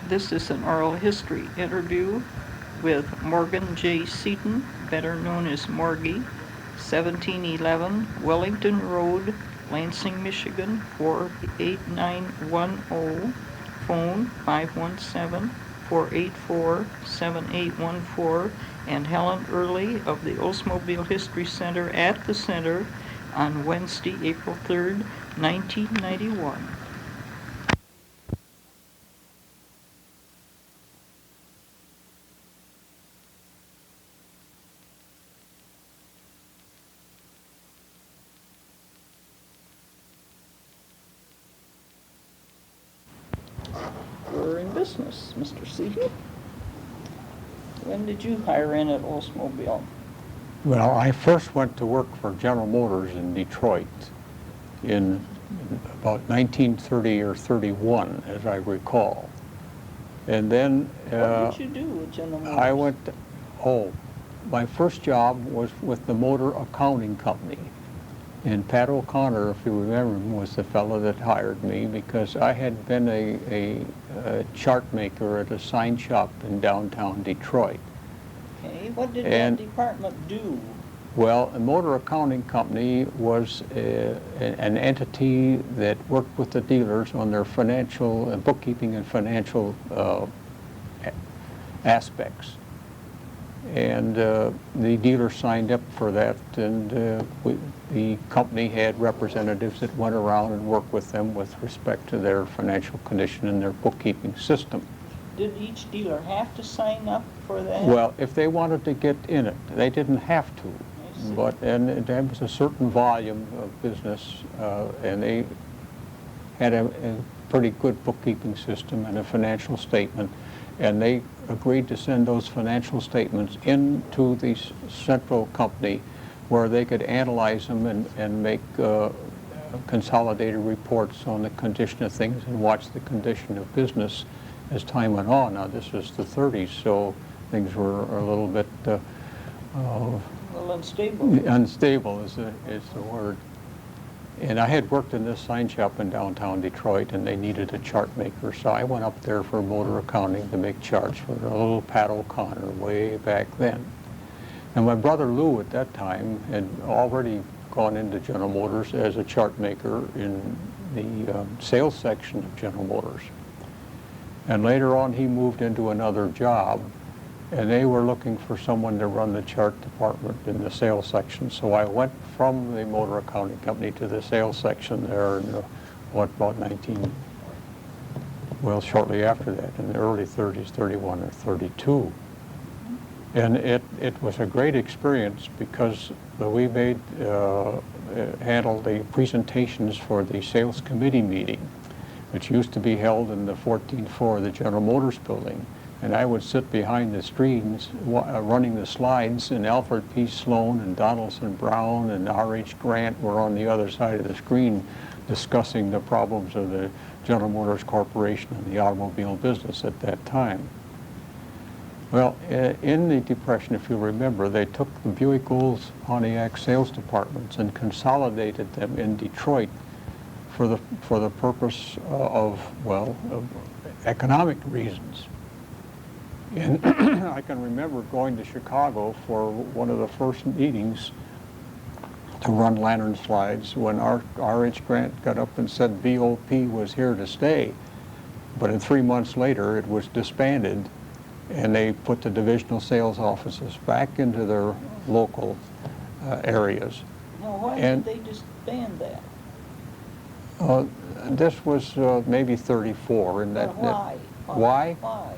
This is an oral history interview with Morgan J. Seaton, better known as Morgie, 1711 Wellington Road, Lansing, Michigan, 48910, phone 517-484-7814, and Helen Earley of the Oldsmobile History Center at the center on Wednesday, April 3rd, 1991. We're in business, Mr. Seaton. When did you hire in at Oldsmobile? Well, I first went to work for General Motors in Detroit in about 1930 or 31, as I recall. And then What did you do at General Motors? My first job was with the Motor Accounting Company. And Pat O'Connor, if you remember him, was the fellow that hired me because I had been a chart maker at a sign shop in downtown Detroit. Okay, what did that department do? Well, the Motor Accounting Company was an entity that worked with the dealers on their financial, bookkeeping and financial aspects. And the dealer signed up for that, and the company had representatives that went around and worked with them with respect to their financial condition and their bookkeeping system. Did each dealer have to sign up for that? Well, if they wanted to get in it, they didn't have to. And there was a certain volume of business, and they had a pretty good bookkeeping system and a financial statement, and they agreed to send those financial statements into the central company where they could analyze them and make consolidated reports on the condition of things and watch the condition of business as time went on. Now, this was the 30s, so things were a little bit unstable. Unstable is the word. And I had worked in this sign shop in downtown Detroit, and they needed a chart maker, so I went up there for motor accounting to make charts for a little Pat O'Connor way back then. And my brother Lou at that time had already gone into General Motors as a chart maker in the sales section of General Motors. And later on he moved into another job, and they were looking for someone to run the chart department in the sales section. So I went from the Motor Accounting Company to the sales section there in shortly after that, in the early 30s, 31 or 32. And it was a great experience because we handled the presentations for the sales committee meeting, which used to be held in the 14th floor of the General Motors building. And I would sit behind the screens running the slides, and Alfred P. Sloan and Donaldson Brown and R.H. Grant were on the other side of the screen discussing the problems of the General Motors Corporation and the automobile business at that time. Well, in the Depression, if you remember, they took the Buick Olds Pontiac sales departments and consolidated them in Detroit for the purpose of economic reasons. And I can remember going to Chicago for one of the first meetings to run lantern slides when R.H. Grant got up and said BOP was here to stay. But 3 months later, it was disbanded, and they put the divisional sales offices back into their local areas. Now, why did they disband that? This was maybe 34. And Why? Why? Why?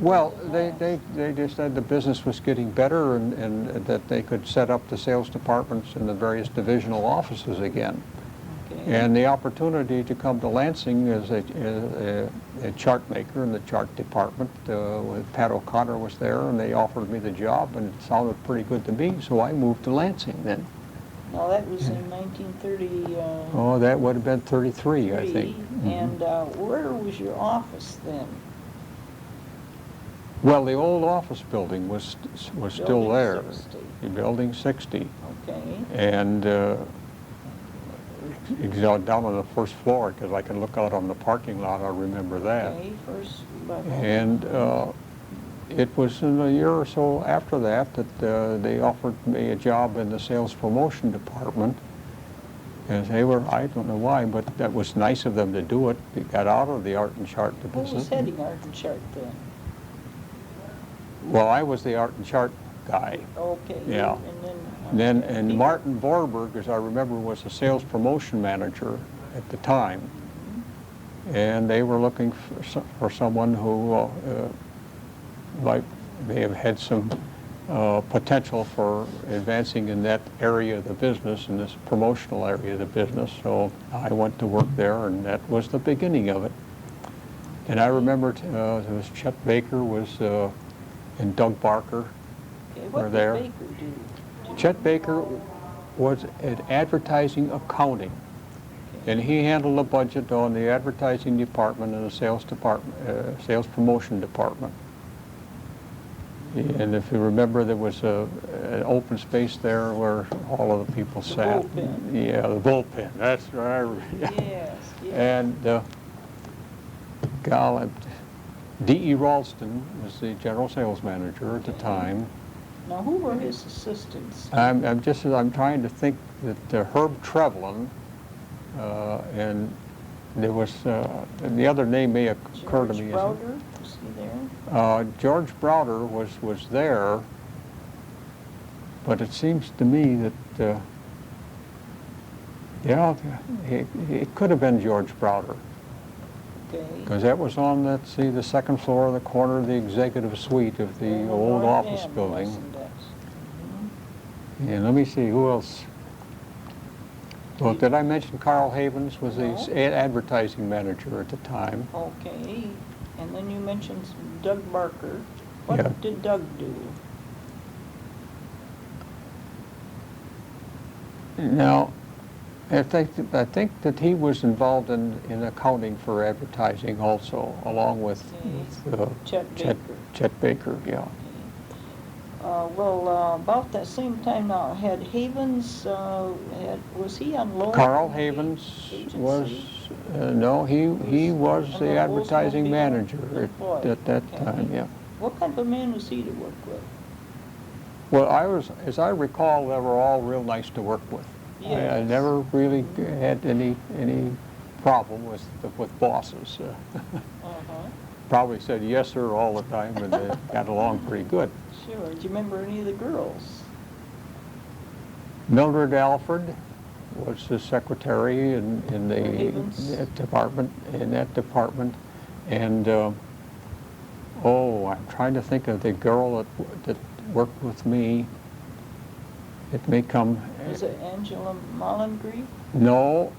Well, they just said the business was getting better and that they could set up the sales departments in the various divisional offices again. Okay. And the opportunity to come to Lansing as a chart maker in the chart department, with Pat O'Connor was there, and they offered me the job, and it sounded pretty good to me, so I moved to Lansing then. Now, that was in 1930... that would have been 33, I think. And where was your office then? Well, the old office building was still there. Building 60. Okay. And down on the first floor because I could look out on the parking lot. I remember that. Okay, first level. And it was in a year or so after that they offered me a job in the sales promotion department. And they were, I don't know why, but that was nice of them to do it. They got out of the art and chart Who business. was heading art and chart then? Well, I was the art and chart guy. Okay. Yeah. And then. And Martin Vorberg, as I remember, was the sales promotion manager at the time. And they were looking for someone who may have had some potential for advancing in that area of the business, in this promotional area of the business. So I went to work there, and that was the beginning of it. And I remember there was Chet Baker and Doug Barker were there. What did Baker do? Chet Baker was at advertising accounting, and he handled the budget on the advertising department and the sales department, sales promotion department. And if you remember, there was an open space there where all of the people sat. Bullpen. Yeah, the bullpen. That's right. Yes. And D.E. Ralston was the general sales manager at the time. Now, who were his assistants? I'm trying to think that Herb Trevlin, and there was, and the other name may occur to me. George Browder, was he there? George Browder was there, but it seems to me that, yeah, it could have been George Browder. Okay. Because that was on, let's see, the second floor of the corner of the executive suite of the old office building. And let me see, who else? Well, did I mention Carl Havens was the advertising manager at the time? Okay. And then you mentioned Doug Barker. What did Doug do? Now, I think that he was involved in accounting for advertising also, along with Chet Baker, yeah. Well, about that same time now, had Havens, was he on loan? Carl Havens was, no, he was the advertising manager at that time, yeah. What kind of a man was he to work with? Well, as I recall, they were all real nice to work with. Yes. I never really had any problem with bosses. Probably said yes, sir, all the time, and they got along pretty good. Sure. Do you remember any of the girls? Mildred Alford was the secretary in that department, and I'm trying to think of the girl that worked with me. It may come. Was it Angela Mollengry? No.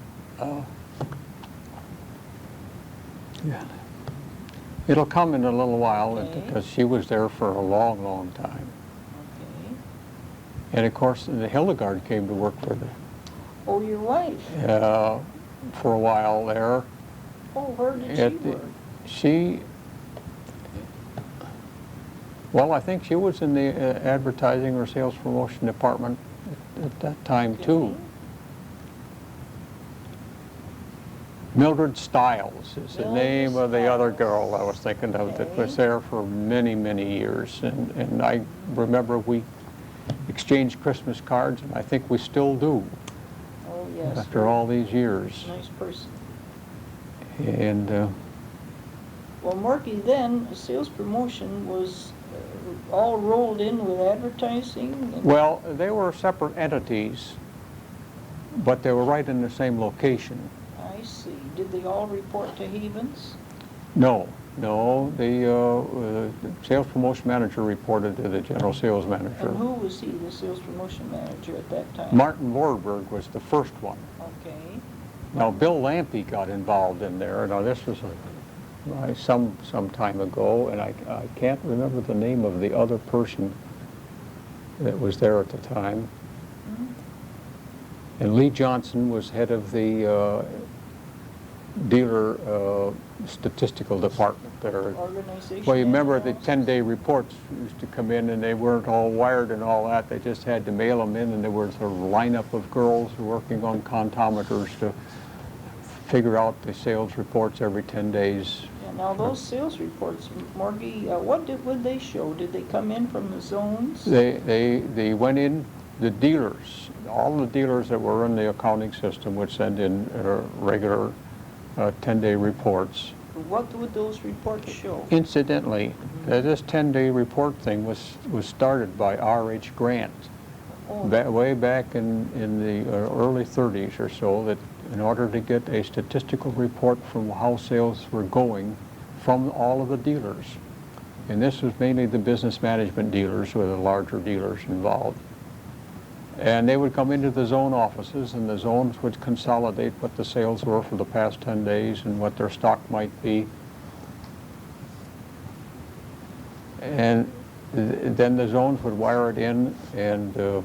It'll come in a little while because she was there for a long, long time. Okay. And of course, the Hildegard came to work for Oh, your wife? for a while there. Oh, where did she work? Well, I think she was in the advertising or sales promotion department at that time too. Mildred Stiles is the name of the other girl I was thinking of that was there for many, many years. And I remember we exchanged Christmas cards, and I think we still do. Oh, yes. After all these years. Nice person. And well, Marky, then sales promotion was all rolled in with advertising? Well, they were separate entities, but they were right in the same location. I see. Did they all report to Havens? No. The sales promotion manager reported to the general sales manager. And who was he, the sales promotion manager at that time? Martin Vorberg was the first one. Okay. Now, Bill Lampe got involved in there. Now, this was some time ago, and I can't remember the name of the other person that was there at the time. And Lee Johnson was head of the dealer statistical department there. Organization. Well, you remember the analysis? 10-day reports used to come in, and they weren't all wired and all that. They just had to mail them in, and there was a lineup of girls working on contometers to figure out the sales reports every 10 days. Yeah, now those sales reports, Morgie, would they show? Did they come in from the zones? They went in, the dealers, all the dealers that were in the accounting system would send in regular 10-day reports. What would those reports show? Incidentally, this 10-day report thing was started by R.H. Grant Oh, way back in the early 30s or so, that in order to get a statistical report from how sales were going from all of the dealers, and this was mainly the business management dealers with the larger dealers involved. And they would come into the zone offices, and the zones would consolidate what the sales were for the past 10 days and what their stock might be. And then the zones would wire it in, and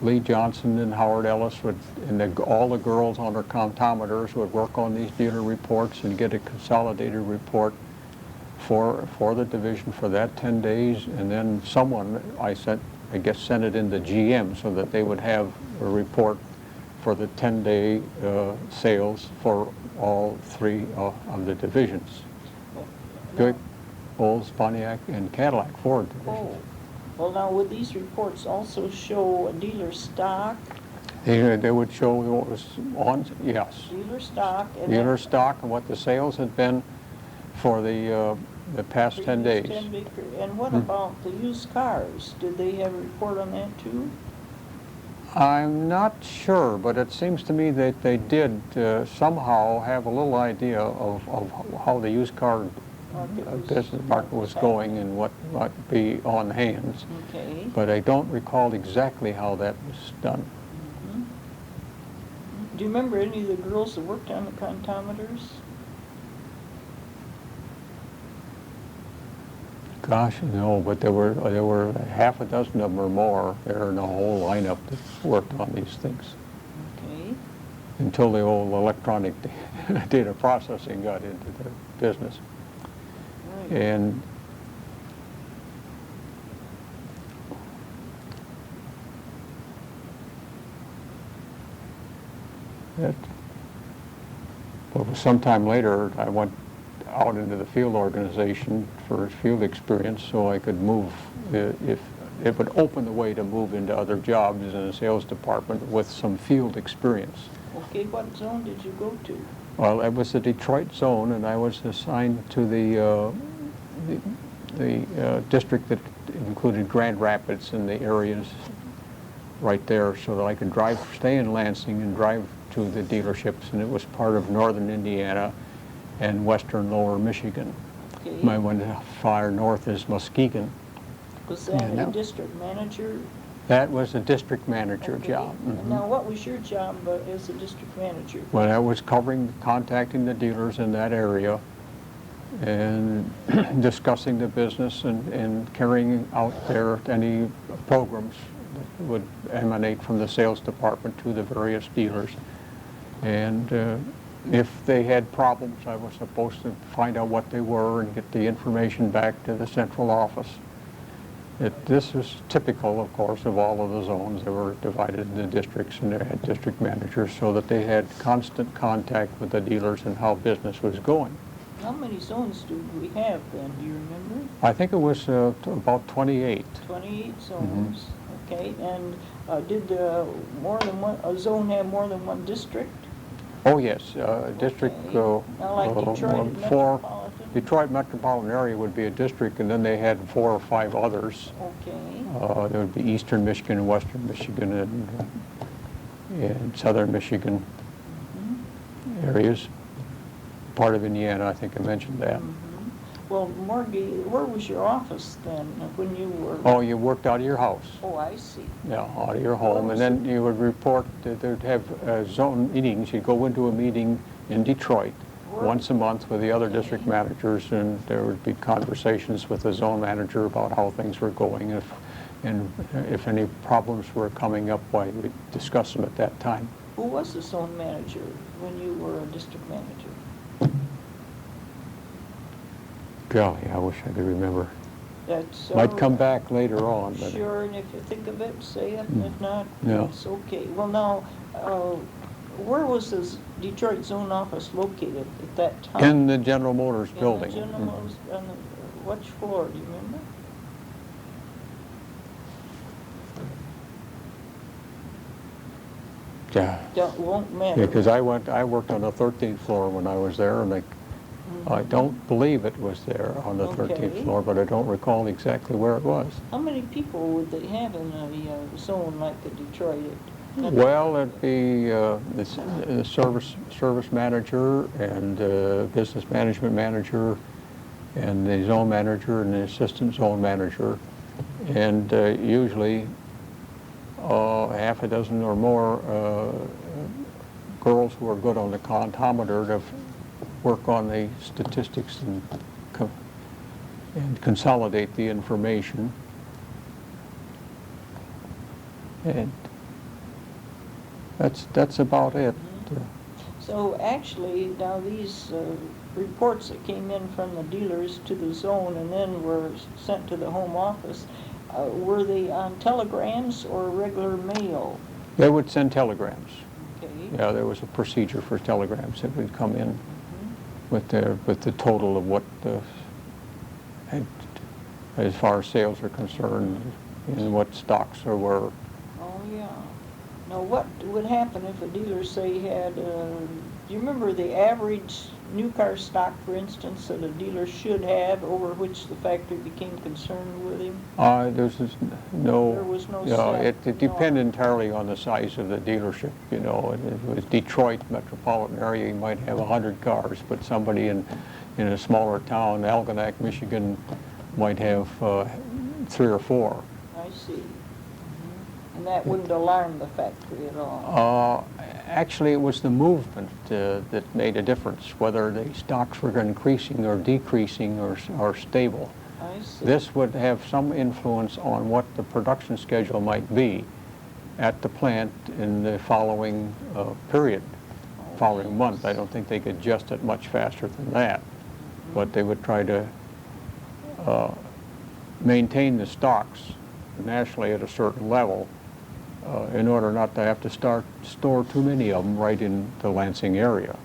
Lee Johnson and Howard Ellis would, and all the girls on their comptometers would work on these dealer reports and get a consolidated report for the division for that 10 days. And then someone, I guess, sent it into GM so that they would have a report for the 10-day sales for all three of the divisions. Buick, Olds, Pontiac, and Cadillac Ford divisions. Oh, well now would these reports also show a dealer stock? They would show what was on, yes. Dealer stock. And Dealer stock and what the sales had been for the past 10 days. And what about the used cars? Did they have a report on that too? I'm not sure, but it seems to me that they did somehow have a little idea of how the used car business market was going and what might be on hands. Okay. But I don't recall exactly how that was done. Do you remember any of the girls that worked on the contometers? Gosh, no, but there were half a dozen of them or more there in the whole lineup that worked on these things. Okay. Until the old electronic data processing got into the business. Right. And that, well, sometime later, I went out into the field organization for field experience, so I could move, if it would open the way to move into other jobs in the sales department with some field experience. Okay, what zone did you go to? Well, it was the Detroit zone, and I was assigned to the district that included Grand Rapids and the areas right there, so that I could stay in Lansing and drive to the dealerships, and it was part of northern Indiana and western lower Michigan. Okay. My one far north is Muskegon. Was that Yeah, a no. district manager? That was a district manager Okay. job. And now what was your job as a district manager? Well, I was contacting the dealers in that area and discussing the business and carrying out any programs that would emanate from the sales department to the various dealers. And if they had problems, I was supposed to find out what they were and get the information back to the central office. This was typical, of course, of all of the zones. They were divided into districts, and they had district managers so that they had constant contact with the dealers and how business was going. How many zones do we have then? Do you remember? I think it was about 28. 28 zones. Okay. And did more than one a zone have more than one district? Oh, yes. District Okay. Now, like Detroit Detroit metropolitan area would be a district, and then they had 4 or 5 others. Okay. There would be eastern Michigan and western Michigan and southern Michigan areas. Part of Indiana, I think I mentioned that. Well, Morgie, where was your office then when you were? Oh, you worked out of your house. Oh, I see. Yeah, out of your home, and then you would report that they'd have zone meetings. You'd go into a meeting in Detroit once a month with the other district managers, and there would be conversations with the zone manager about how things were going, and if any problems were coming up, why we'd discuss them at that time. Who was the zone manager when you were a district manager? Golly, I wish I could remember. That's Might all come right. back later on, but Sure, and if you think of it, say it, and if not, Yeah. it's okay. Well, now, where was this Detroit zone office located at that time? in the General Motors In the building. General Motors, on the, which floor, do you remember? Yeah. Won't matter. Because I worked on the 13th floor when I was there, and I don't believe it was there on the 13th Okay. floor, but I don't recall exactly where it was. How many people would they have in a zone like the Detroit? Well, it'd be the service manager and business management manager and the zone manager and the assistant zone manager, and usually half a dozen or more girls who are good on the comptometer to work on the statistics and consolidate the information. And that's about it. So actually, now these reports that came in from the dealers to the zone and then were sent to the home office, were they on telegrams or regular mail? They would send telegrams. Okay. Yeah, there was a procedure for telegrams that would come in with the total of what as far as sales are concerned and what stocks there were. Oh, yeah. Now, what would happen if a dealer, say, had, do you remember the average new car stock, for instance, that a dealer should have, over which the factory became concerned with him? There's no. There was no Yeah, set it depended norm. entirely on the size of the dealership. You know, if it was Detroit metropolitan area, you might have 100 cars, but somebody in a smaller town, Algonac, Michigan, might have 3 or 4. I see. And that wouldn't alarm the factory at all? Actually, it was the movement that made a difference, whether the stocks were increasing or decreasing or stable. I see. This would have some influence on what the production schedule might be at the plant in the following period, following month. I don't think they could adjust it much faster than that, but they would try to maintain the stocks nationally at a certain level in order not to have to store too many of them right in the Lansing area,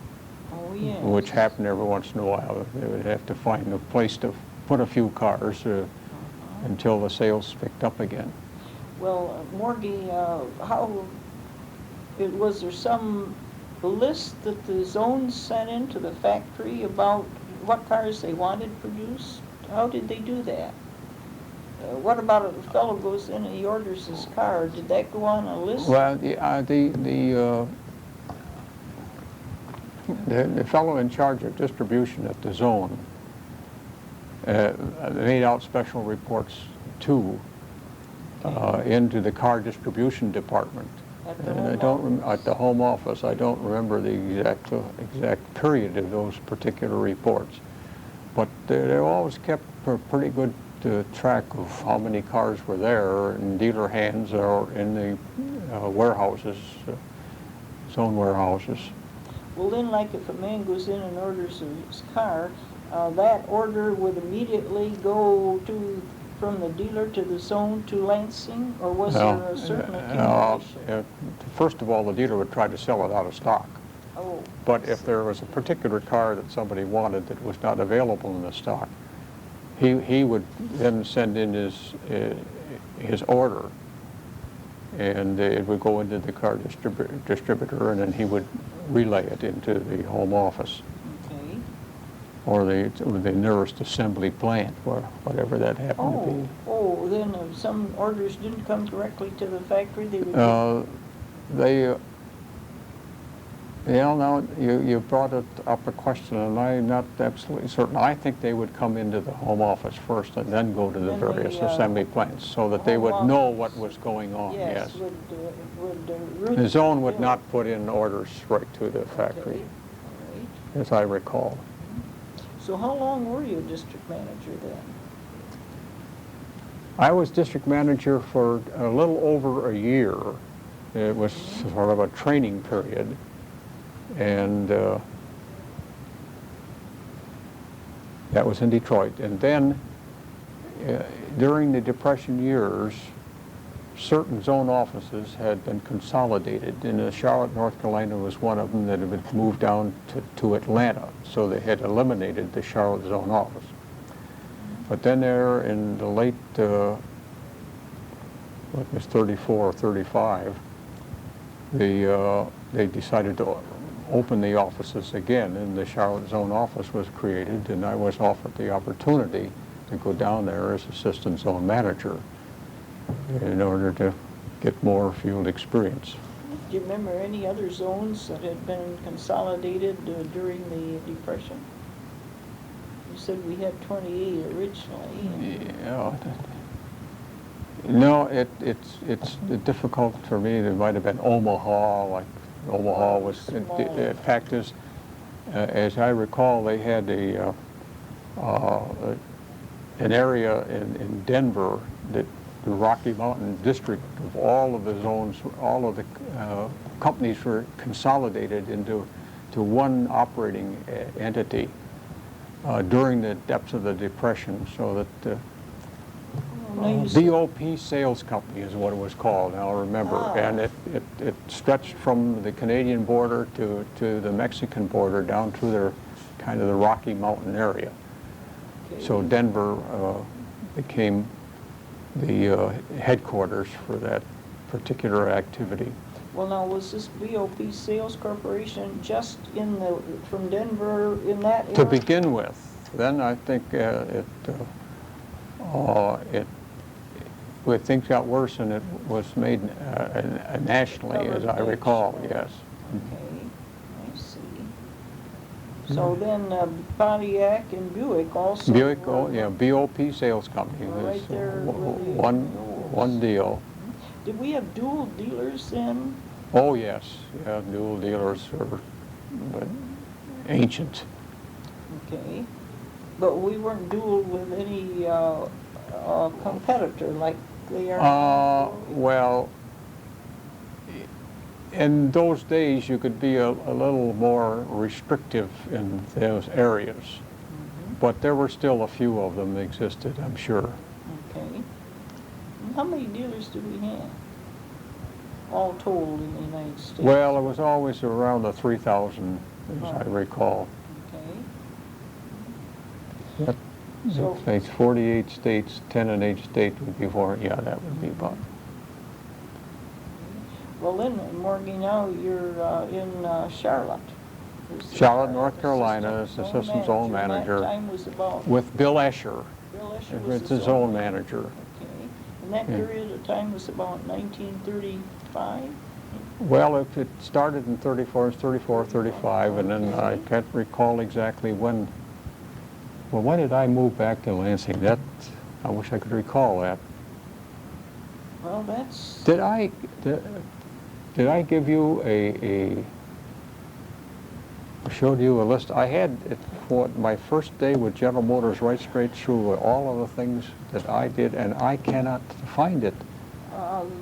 Oh, yes. which happened every once in a while. They would have to find a place to put a few cars until the sales picked up again. Well, Morgie, was there some list that the zones sent into the factory about what cars they wanted produced? How did they do that? What about if a fellow goes in and he orders his car? Did that go on a list? Well, the fellow in charge of distribution at the zone made out special reports too into the car distribution department. At the And home I don't office? at the home office. I don't remember the exact period of those particular reports, but they always kept a pretty good track of how many cars were there in dealer hands or in the warehouses, zone warehouses. Well, then, like if a man goes in and orders his car, that order would immediately go from the dealer to the zone to Lansing, or was there a certain accumulation? First of all, the dealer would try to sell it out of stock. Oh, But if there was a particular car that somebody wanted that was not available in the stock, he would then send in his order, and it would go into the car distributor, and then he would relay it into the home office okay. or the nearest assembly plant, or whatever that happened to be. Oh, then if some orders didn't come directly to the factory, they would... Now you brought up a question, and I'm not absolutely certain. I think they would come into the home office first and then go to the Then various the, assembly plants, so that they home know office. what was going on, yes. would route The zone would bill. not put in orders right to the factory, Okay, all right. as I recall. So how long were you district manager then? I was district manager for a little over a year. It was sort of a training period. And That was in Detroit. And then during the Depression years, certain zone offices had been consolidated, and Charlotte, North Carolina was one of them that had been moved down to Atlanta, so they had eliminated the Charlotte zone office. But then there in the late, what was 34 or 35, they decided to open the offices again, and the Charlotte zone office was created, and I was offered the opportunity to go down there as assistant zone manager in order to get more field experience. Do you remember any other zones that had been consolidated during the Depression? You said we had 28 originally. Yeah. No, it's difficult for me. There might have been Omaha, like Omaha was, in fact, as I recall, they had an area in Denver that the Rocky Mountain district of all of the zones, all of the companies were consolidated into one operating entity during the depths of the Depression, so that BOP Sales Company is what it was called, I'll remember. And it stretched from the Canadian border to the Mexican border down through their kind of the Rocky Mountain area. Okay. So Denver became the headquarters for that particular activity. Well, now, was this BOP Sales Corporation just from Denver in that area? To begin with. Then I think when things got worse, and it was made nationally, as I recall, yes. Okay, I see. So then Pontiac and Buick also. Buick, yeah, BOP Sales Company. Right there. One deal. Did we have dual dealers then? Oh yes, yeah, dual dealers were ancient. Okay, but we weren't dual with any competitor like they are now? Well, in those days you could be a little more restrictive in those areas, but there were still a few of them that existed, I'm sure. Okay. And how many dealers do we have, all told, in the United States? Well, it was always around the 3,000, as I recall. Okay. So it's 48 states, 10 in each state would be four. Yeah, that would be about. Well, then, Morgan, now you're in Charlotte. Charlotte, North Carolina, as assistant zone manager. That time was about with Bill Escher. Bill Escher was the zone manager. Okay. And that period of time was about 1935? Well, if it started in 34, it's 34, 35, and then I can't recall exactly when. Well, when did I move back to Lansing? I wish I could recall that. Well, that's... Did I give you I showed you a list? I had my first day with General Motors right straight through all of the things that I did, and I cannot find it.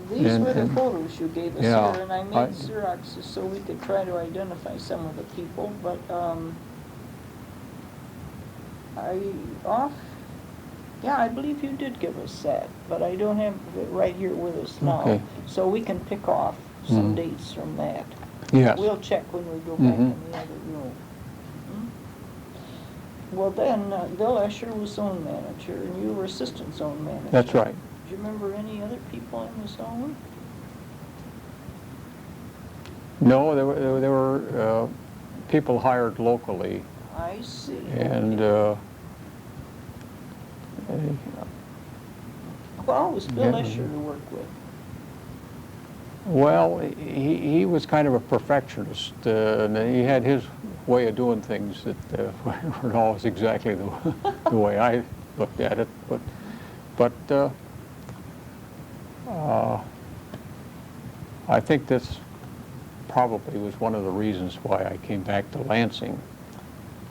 These were the photos you gave us yeah, here, and I made Xeroxes so we could try to identify some of the people, but I believe you did give us that, but I don't have it right here with us now. Okay. So we can pick off some dates from that. Yes. We'll check when we go back in the other room. Well, then, Bill Escher was zone manager, and you were assistant zone manager. That's right. Do you remember any other people in the zone? No, there were people hired locally. I see. And well, was Bill Escher to work with? Well, he was kind of a perfectionist, and he had his way of doing things that weren't always exactly the way I looked at it. But I think this probably was one of the reasons why I came back to Lansing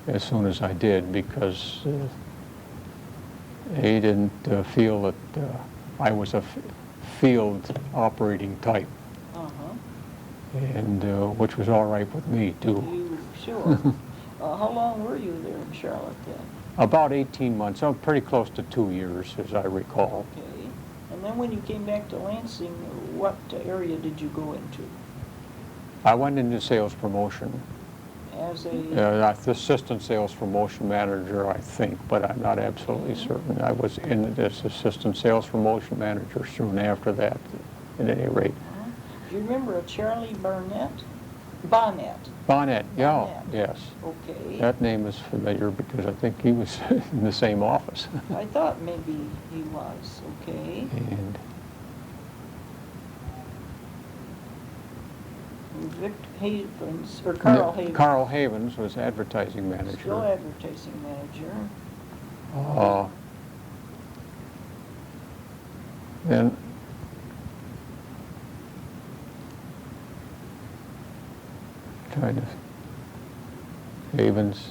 as soon as I did, because he didn't feel that I was a field operating type, and which was all right with me too. Sure. How long were you there in Charlotte then? About 18 months, oh, pretty close to 2 years, as I recall. Okay. And then when you came back to Lansing, what area did you go into? I went into sales promotion. As a, Assistant sales promotion manager, I think, but I'm not absolutely certain. I was in this assistant sales promotion manager soon after that, at any rate. do you remember a Charlie Barnett? Bonnet. Bonnet, yeah, Bonnet. yes. Okay. That name is familiar because I think he was in the same office. I thought maybe he was, okay. And Vic Havens, or Carl Havens. Carl Havens was advertising manager. Still advertising manager. Then kind of Havens.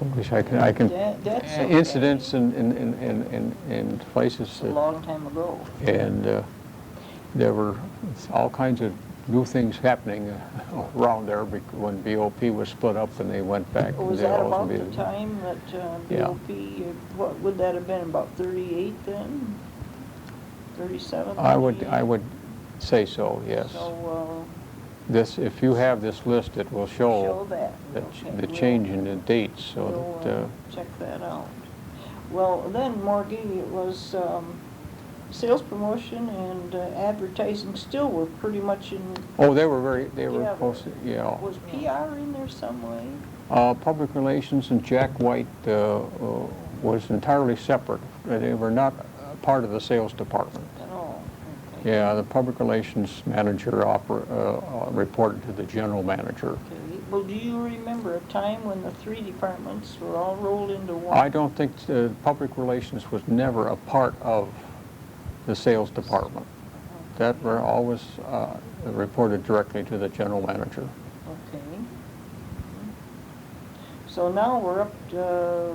I wish I can That's okay. incidents in places, It's a long time ago. and there were all kinds of new things happening around there when BOP was split up and they went back. Was to that about the Oldsmobile. time that Yeah. BOP, what would that have been, about 38 then? 37? I 38? would say so, yes. So, This, if you have this list, it will show show that. the Okay, the we'll- change in the dates, so we'll, that, check that out. Well, then, Morgie, it was sales promotion and advertising still were pretty much in, oh, they were Yeah, close, yeah. was PR in there some way? Public relations and Jack White was entirely separate. They were not part of the sales department. At all? Okay. Yeah, the public relations manager reported to the general manager. Okay. Well, do you remember a time when the three departments were all rolled into one? I don't think public relations was never a part of the sales department. That were always reported directly to the general manager. Okay. So now we're up to,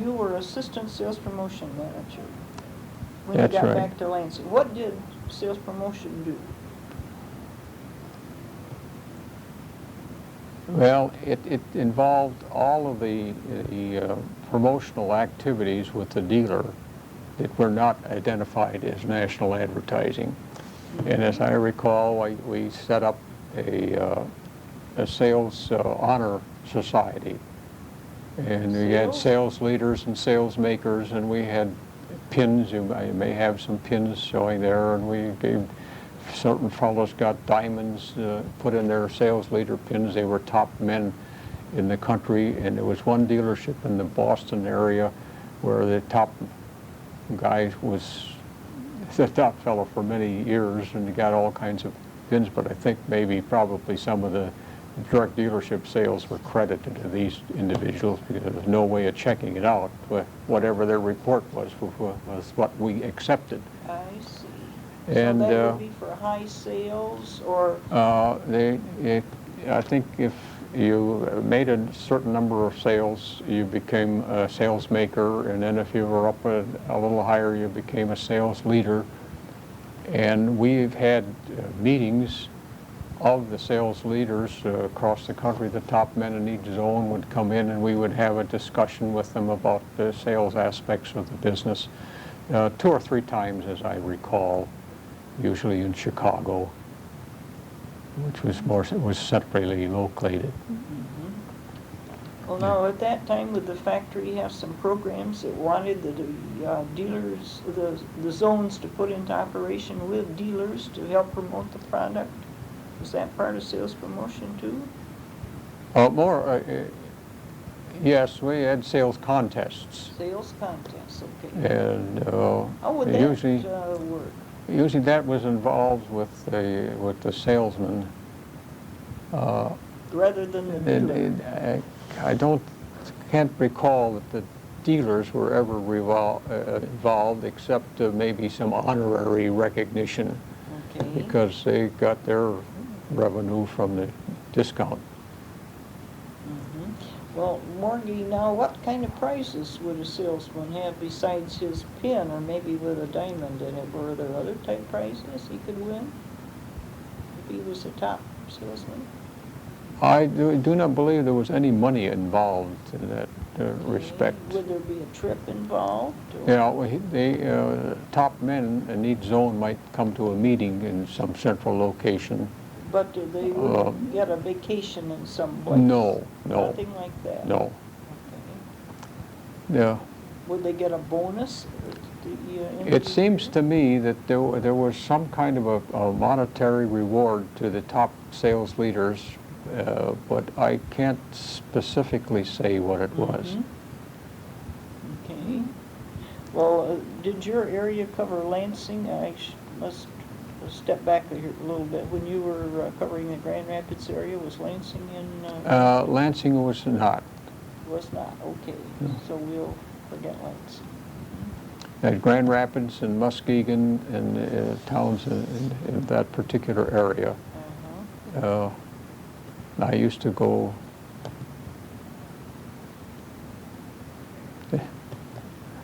you were assistant sales promotion manager when That's you got right. back to Lansing. What did sales promotion do? Well, it involved all of the promotional activities with the dealer that were not identified as national advertising. And as I recall, we set up a sales honor society. And we had sales leaders and sales makers, and we had pins. You may have some pins showing there, and we gave certain fellows got diamonds put in their sales leader pins. They were top men in the country, and there was one dealership in the Boston area where the top guy was the top fellow for many years, and he got all kinds of pins, but I think maybe probably some of the direct dealership sales were credited to these individuals because there was no way of checking it out. Whatever their report was what we accepted. I see. And so that would be for high sales or? I think if you made a certain number of sales, you became a sales maker, and then if you were up a little higher, you became a sales leader. And we've had meetings of the sales leaders across the country. The top men in each zone would come in, and we would have a discussion with them about the sales aspects of the business 2 or 3 times, as I recall, usually in Chicago, which was centrally located. Well, now, at that time, would the factory have some programs that wanted the dealers, the zones to put into operation with dealers to help promote the product? Was that part of sales promotion, too? Yes, we had sales contests. Sales contests, okay. And How would that work? usually that was involved with the salesman. Rather than the dealer? I can't recall that the dealers were ever involved, except maybe some honorary recognition, Okay. because they got their revenue from the discount. Well, Morgie, now what kind of prizes would a salesman have besides his pin or maybe with a diamond in it? Were there other type prizes he could win if he was a top salesman? I do not believe there was any money involved in that respect. Would there be a trip involved? Or? Yeah, well, the top men in each zone might come to a meeting in some central location. But they would get a vacation in some place? No. Nothing like that? No. Okay. Yeah. Would they get a bonus? It seems to me that there was some kind of a monetary reward to the top sales leaders, but I can't specifically say what it was. Okay. Well, did your area cover Lansing? I must step back here a little bit. When you were covering the Grand Rapids area, was Lansing in? Lansing was not. Was not, okay. No. So we'll forget Lansing. At Grand Rapids and Muskegon and towns in that particular area. I used to go.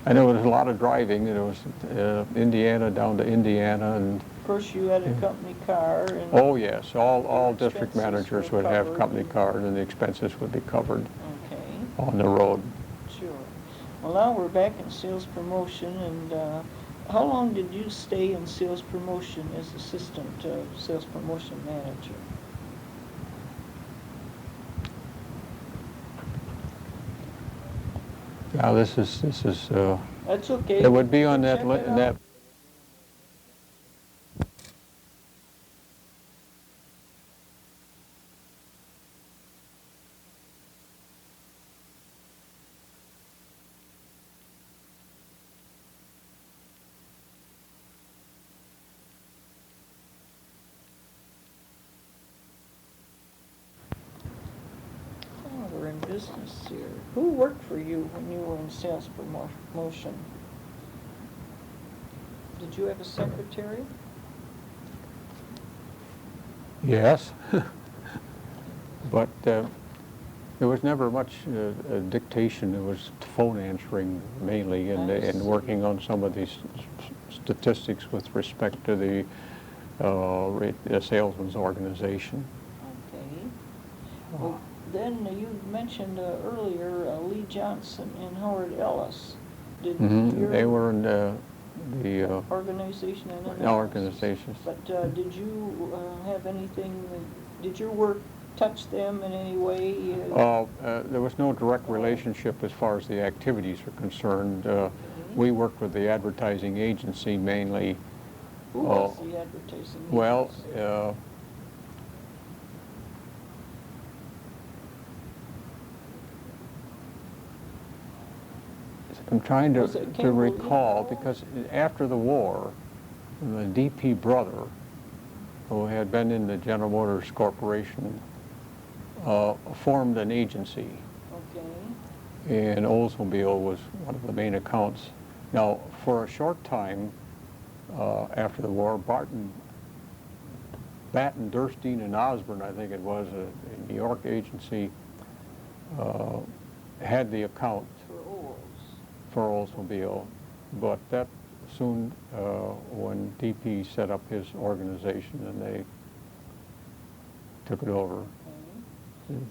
I know there was a lot of driving. It was Indiana down to Indiana, and of course you had a company car. And oh yes, all district managers would have covered. company cars, and the expenses would be covered Okay. on the road. Sure. Well, now we're back in sales promotion, and how long did you stay in sales promotion as assistant sales promotion manager? Now this is. That's okay. It would be on Check that it out. that. We're in business here. Who worked for you when you were in sales promotion? Did you have a secretary? Yes, but there was never much dictation. It was phone answering mainly, and working on some of these statistics with respect to the salesman's organization. Okay. Well, then you mentioned earlier Lee Johnson and Howard Ellis. Did your They were in the organization and analysis? organizations. But did you have anything? Did your work touch them in any way? There was no direct relationship as far as the activities are concerned. We worked with the advertising agency mainly. Who was the advertising Well, agency? I'm trying to Campbell recall, Eagle? because after the war, the DP brother, who had been in the General Motors Corporation, formed an agency. Okay. And Oldsmobile was one of the main accounts. Now, for a short time after the war, Batten, Durstein, and Osborne, I think it was, a New York agency, had the account for Oldsmobile, but that soon, when DP set up his organization, and they took it over.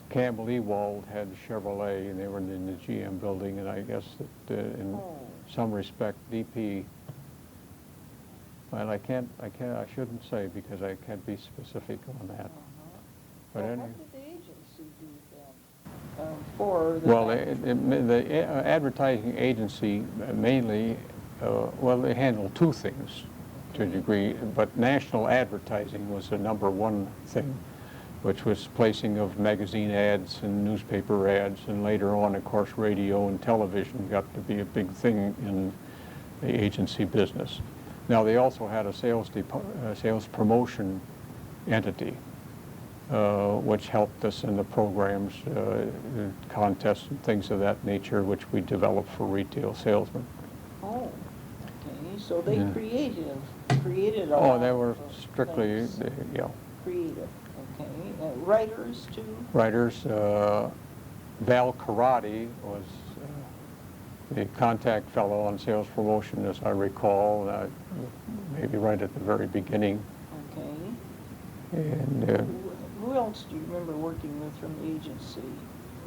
Campbell Ewald had Chevrolet, and they were in the GM building, and I guess that in some respect, DP, well, I shouldn't say because I can't be specific on that. But Well, anyway. what did the agency do then? For the Well, the advertising agency mainly, well, they handled two things to a degree, but national advertising was the number one thing, which was placing of magazine ads and newspaper ads, and later on, of course, radio and television got to be a big thing in the agency business. Now, they also had a sales promotion entity, which helped us in the programs, contests and things of that nature, which we developed for retail salesmen. Oh, okay, so they created a Oh, lot they were of strictly, things. you know, Creative, okay. Writers too? writers, Val Karate was the contact fellow on sales promotion, as I recall, maybe right at the very beginning. Okay. And Who else do you remember working with from the agency?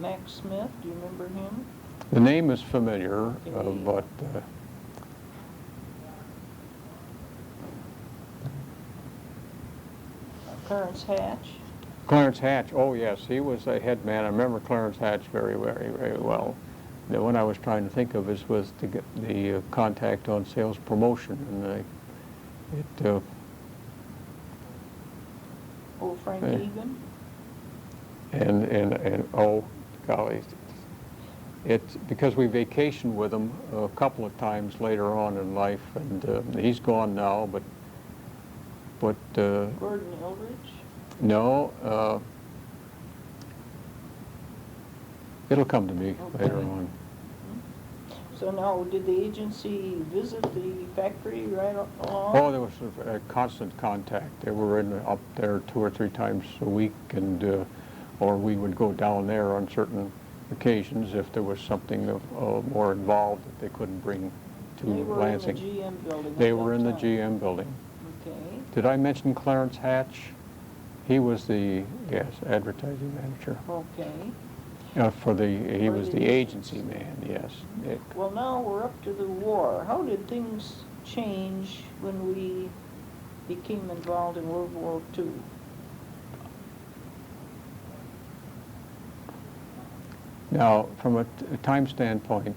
Max Smith, do you remember him? the name is familiar, Okay. but Clarence Hatch? Clarence Hatch, oh yes, he was a head man. I remember Clarence Hatch very, very, very well. The one I was trying to think of was to get the contact on sales promotion, and Oh, Frank Yeah. Egan? and oh golly, it's because we vacationed with him a couple of times later on in life, and he's gone now, but Gordon Eldridge? no, it'll come to me later Okay. on. So now, did the agency visit the factory right along? Oh, there was a constant contact. They were up there 2 or 3 times a week, and or we would go down there on certain occasions if there was something more involved that they couldn't bring to They were Lansing. in the GM building at They that were in the time. GM building. Okay. Did I mention Clarence Hatch? He was the, yes, advertising manager. Okay. He For was the the agency man, yes. Well, now we're up to the war. How did things change when we became involved in World War II? Now, from a time standpoint,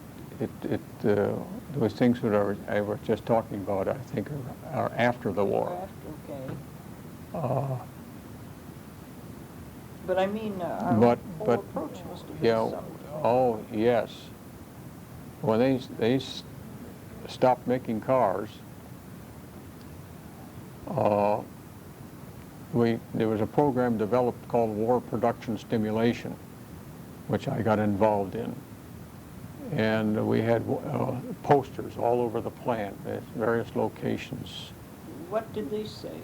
those things that I was just talking about, I think, are after the war. Okay. Uh, But I mean, our But- whole but, approach must have yeah, been something. oh, yes. When they stopped making cars, there was a program developed called War Production Stimulation, which I got involved in. And we had posters all over the plant at various locations. What did they say?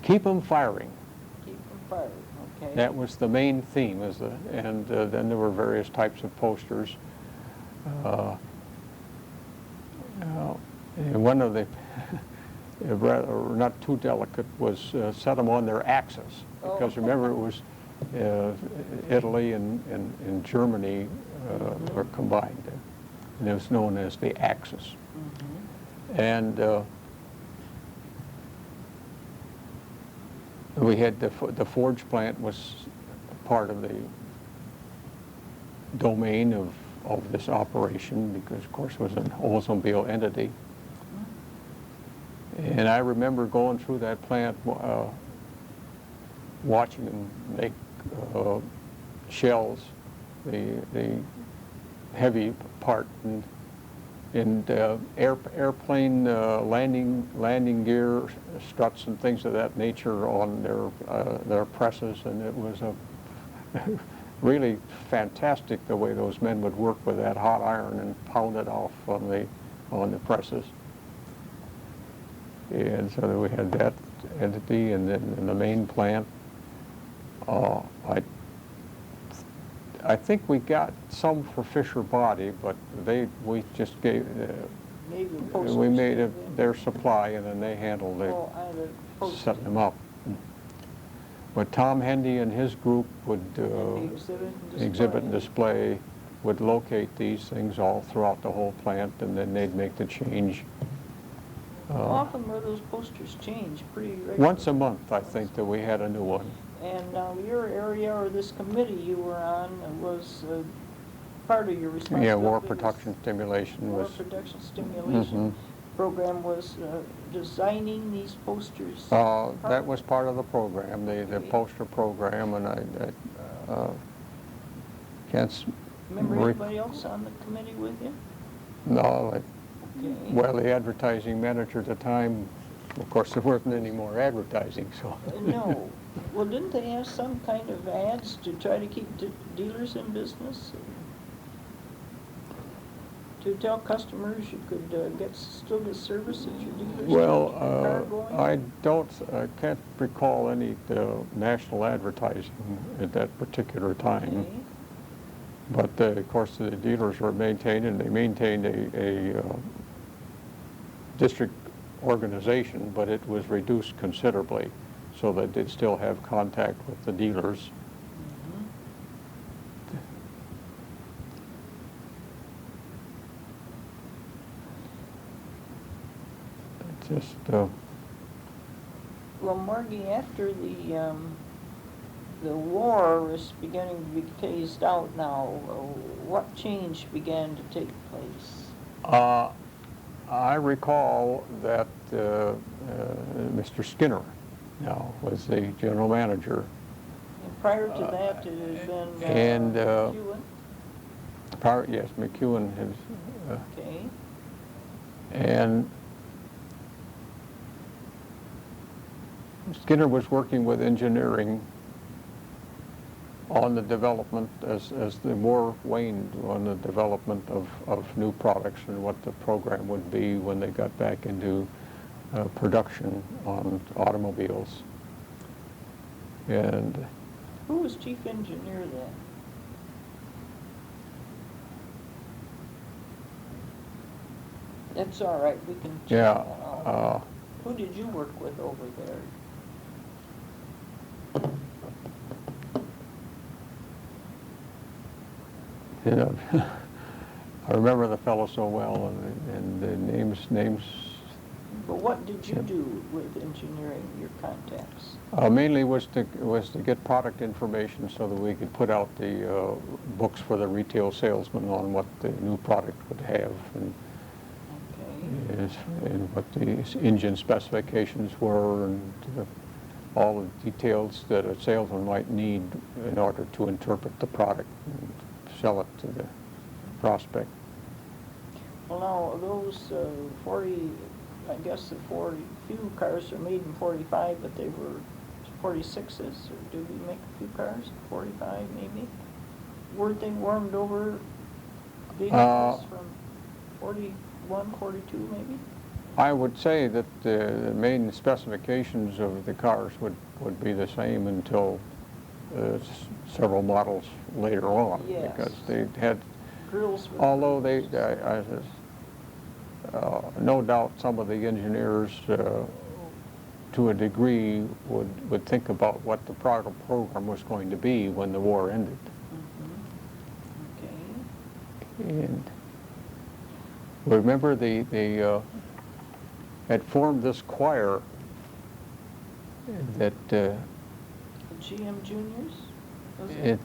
Keep them firing. Keep them fired, okay? That was the main theme, and then there were various types of posters. And one of the, rather not too delicate, was set them on their axis. Because Oh. remember, it was Italy and Germany were combined. And it was known as the Axis. Mhm. And we had the forge plant was part of the domain of this operation because, of course, it was an Oldsmobile entity. And I remember going through that plant, watching them make shells, the heavy part, and airplane landing gear struts and things of that nature on their presses, and it was really fantastic the way those men would work with that hot iron and pound it off on the presses. And so we had that entity, and then in the main plant, I think we got some for Fisher Body, but we just gave Maybe we posters. made their supply, and then they handled Oh, I had a poster. setting them up. But Tom Hendy and his group would And the exhibit and display, would locate these things all throughout the whole plant, and then they'd make the change. How often were those posters changed? Pretty regularly? Once a month, I think, that we had a new one. And now your area or this committee you were on was part of your responsibility? Yeah, War was- Production Stimulation War was. Production Stimulation Program was designing these posters? That was part of the program, the Okay. poster program, and I can't. Remember anybody else on the committee with you? No, Okay. well, the advertising manager at the time, of course, there wasn't any more advertising, so. No. Well, didn't they have some kind of ads to try to keep dealers in business? To tell customers you could still get service at your dealership? Well, keep your car going? I can't recall any national advertising at that particular time. But of course, the dealers were maintained, and they maintained a district organization, but it was reduced considerably, so that they'd still have contact with the dealers. Just Well, Margie, after the war is beginning to be phased out now, what change began to take place? I recall that Mr. Skinner now was the general manager. And prior to that, it had been and McEwen? Yes, McEwen has. Okay. And Skinner was working with engineering on the development, as the war waned, on the development of new products and what the program would be when they got back into production on automobiles. And Who was chief engineer then? That's all right, we can check yeah, that out. Who did you work with over there? you know, I remember the fellow so well, and the names. But what did you do with engineering, your contacts? Mainly was to get product information so that we could put out the books for the retail salesman on what the new product would have, and and what the engine specifications were, and all the details that a salesman might need in order to interpret the product and sell it to the prospect. Well, now, those 40, I guess the 40, few cars are made in 45, but they were 46s, or did we make a few cars, 45 maybe? Weren't they warmed over vehicles from 41, 42 maybe? I would say that the main specifications of the cars would be the same until several models later on. Yes. Because they had, Grills were although they, grills. no doubt some of the engineers to a degree would think about what the product program was going to be when the war ended. Okay. And remember they had formed this choir that The GM Juniors? Was it?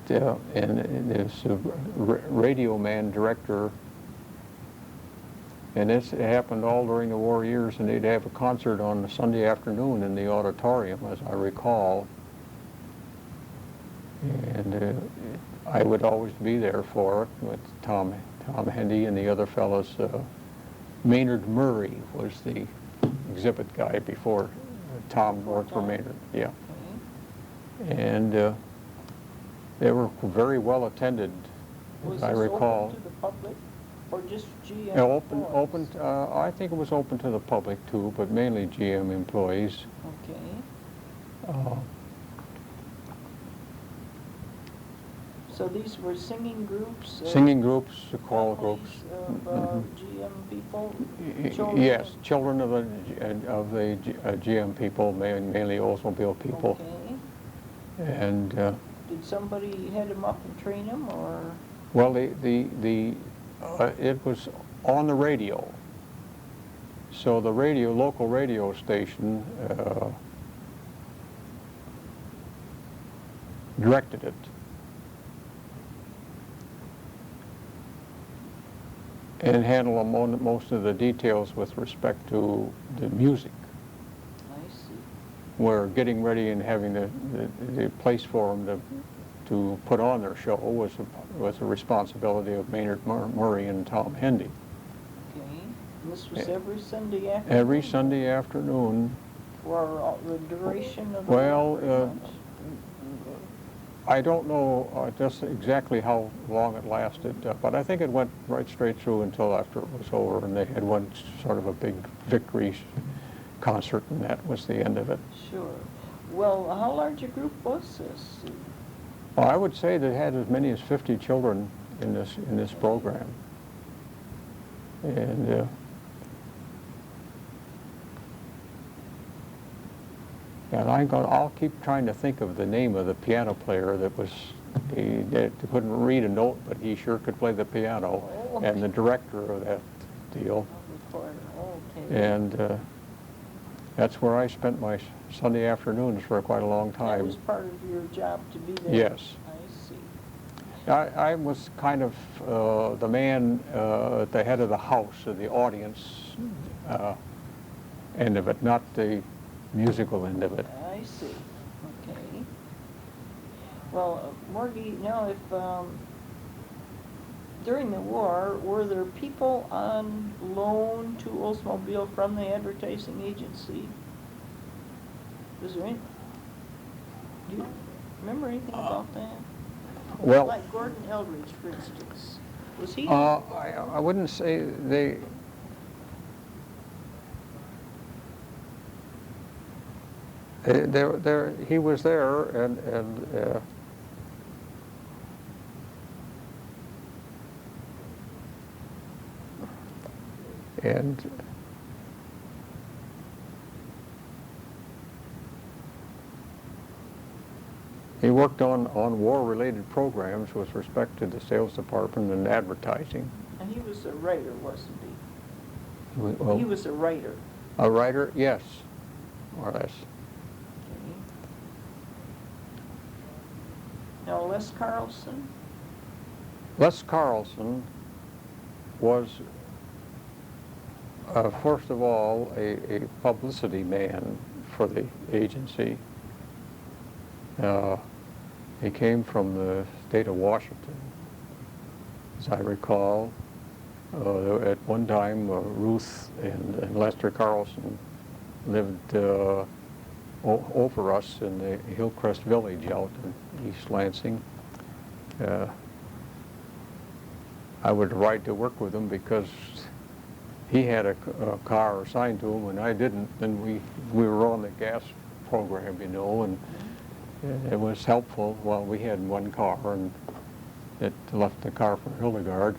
and there's a radio man director, and it happened all during the war years, and they'd have a concert on a Sunday afternoon in the auditorium, as I recall, and I would always be there for it with Tom Hendy and the other fellows. Maynard Murray was the exhibit guy before Tom worked for Maynard. Yeah. Okay. And they were very well attended, as I recall. Was this open to the public, or just GM Yeah, employees? I think it was open to the public too, but mainly GM employees. Okay. So these were singing groups? Singing groups, choral groups. Of GM people? Yes, children of the GM people, mainly Oldsmobile people. Okay. And Did somebody head them up and train them, or? well, it was on the radio. So the local radio station directed it. And handle most of the details with respect to the music. I see. We're getting ready and having the place for them to put on their show was the responsibility of Maynard Murray and Tom Hendy. Okay. And this was every Sunday afternoon? Every Sunday afternoon. For the duration of the Well, war? I don't know just exactly how long it lasted, but I think it went right straight through until after it was over, and they had one sort of a big victory concert, and that was the end of it. Sure. Well, how large a group was this? Well, I would say they had as many as 50 children in this program. And I'll keep trying to think of the name of the piano player that couldn't read a note, but he sure could play the piano, Oh. and the director of that deal. Recorder, okay. And that's where I spent my Sunday afternoons for quite a long That time. was part of your job to be there? Yes. I see. I was kind of the man at the head of the house, of the audience end of it, not the musical end of it. I see, okay. Well, Morgie, now if, during the war, were there people on loan to Oldsmobile from the advertising agency? Was there any, do you remember anything about that? Well, Like Gordon Eldridge, for instance. Was he? I wouldn't say they. He was there, and he worked on war-related programs with respect to the sales department and advertising. And he was a writer, wasn't he? Well, He was a writer. a writer, yes, more or less. Okay. Now, Les Carlson? Les Carlson was, first of all, a publicity man for the agency. He came from the state of Washington, as I recall. At one time, Ruth and Lester Carlson lived over us in the Hillcrest Village out in East Lansing. I would ride to work with him because he had a car assigned to him and I didn't, and we were on the gas program, you know, and it was helpful. Well, we had one car and it left the car for Hildegard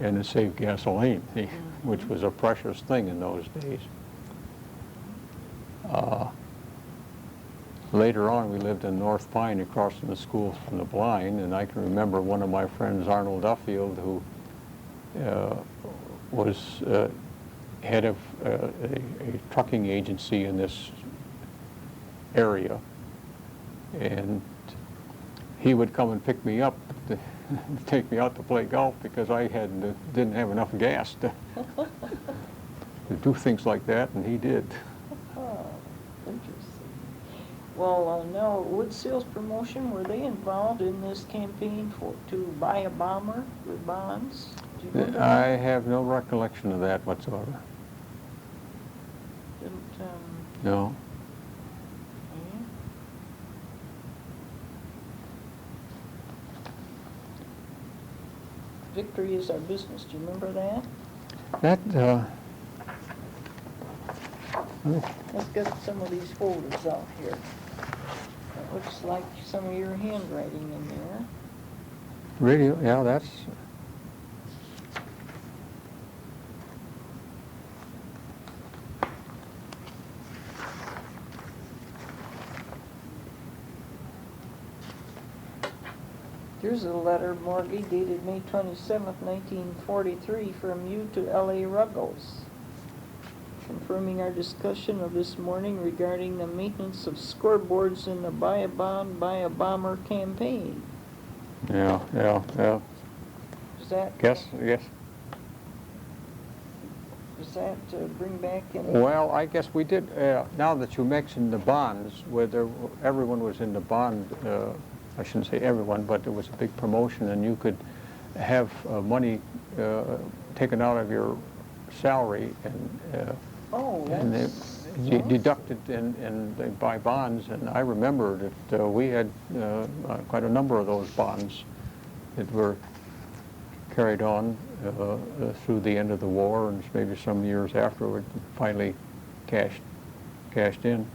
and it saved gasoline, which was a precious thing in those days. Later on, we lived in North Pine across from the school from the blind, and I can remember one of my friends, Arnold Duffield, who was head of a trucking agency in this area, and he would come and pick me up to take me out to play golf because I didn't have enough gas to do things like that, and he did. Oh, interesting. Well, now, Wood Sales Promotion, were they involved in this campaign to buy a bomber with bonds? Do you remember I that? have no recollection of that whatsoever. Didn't, No. yeah. Victory is our business, do you remember that? That, Let's get some of these folders out here. It looks like some of your handwriting in there. radio, yeah, that's, Here's a letter, Morgie, dated May 27th, 1943, from you to L.A. Ruggles, confirming our discussion of this morning regarding the maintenance of scoreboards in the Buy a Bond, Buy a Bomber campaign. yeah. Does that, Yes. does that bring back any? Well, I guess we did, now that you mentioned the bonds, whether everyone was in the bond, I shouldn't say everyone, but it was a big promotion, and you could have money taken out of your salary and Oh, and that's you awesome. deducted and they buy bonds. And I remember that we had quite a number of those bonds that were carried on through the end of the war, and maybe some years afterward finally cashed in.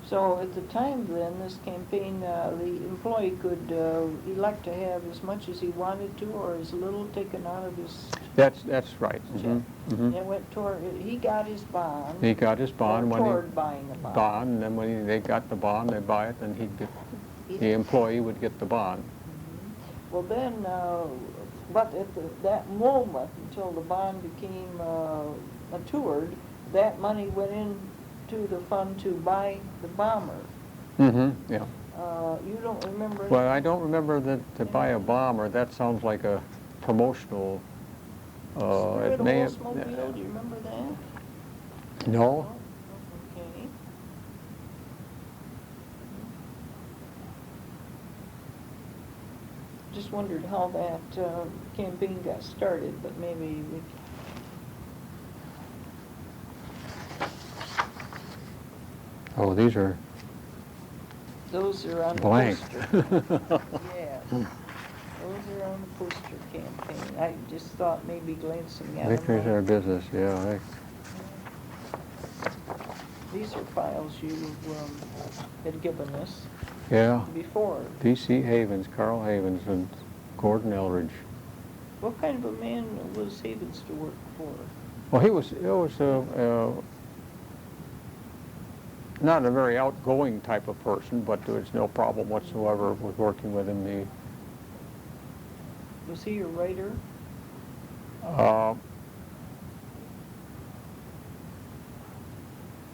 So at the time then, this campaign, the employee could elect to have as much as he wanted to or as little taken out of his That's right. check. Mhm. It went toward, he got his bond. He got his bond or when toward buying a bond. bond, and then when they got the bond, they buy it, and the employee would get the bond. Well then, but at that moment, until the bond became matured, that money went into the fund to buy the bomber. Mm-hmm, yeah. You don't remember? Well, I don't remember that to buy a bomber. That sounds like a promotional. Spirit It of may have. Oldsmobile, do you remember that? No. Okay. Just wondered how that campaign got started, but maybe we... Oh, these are Those are on blank. the poster. Yes. Those are on the poster campaign. I just thought maybe glancing at Victory's them. our business, yeah. These are files you had given us Yeah. before. P.C. Havens, Carl Havens, and Gordon Eldridge. What kind of a man was Havens to work for? Well, he was not a very outgoing type of person, but there was no problem whatsoever with working with him. Was he a writer?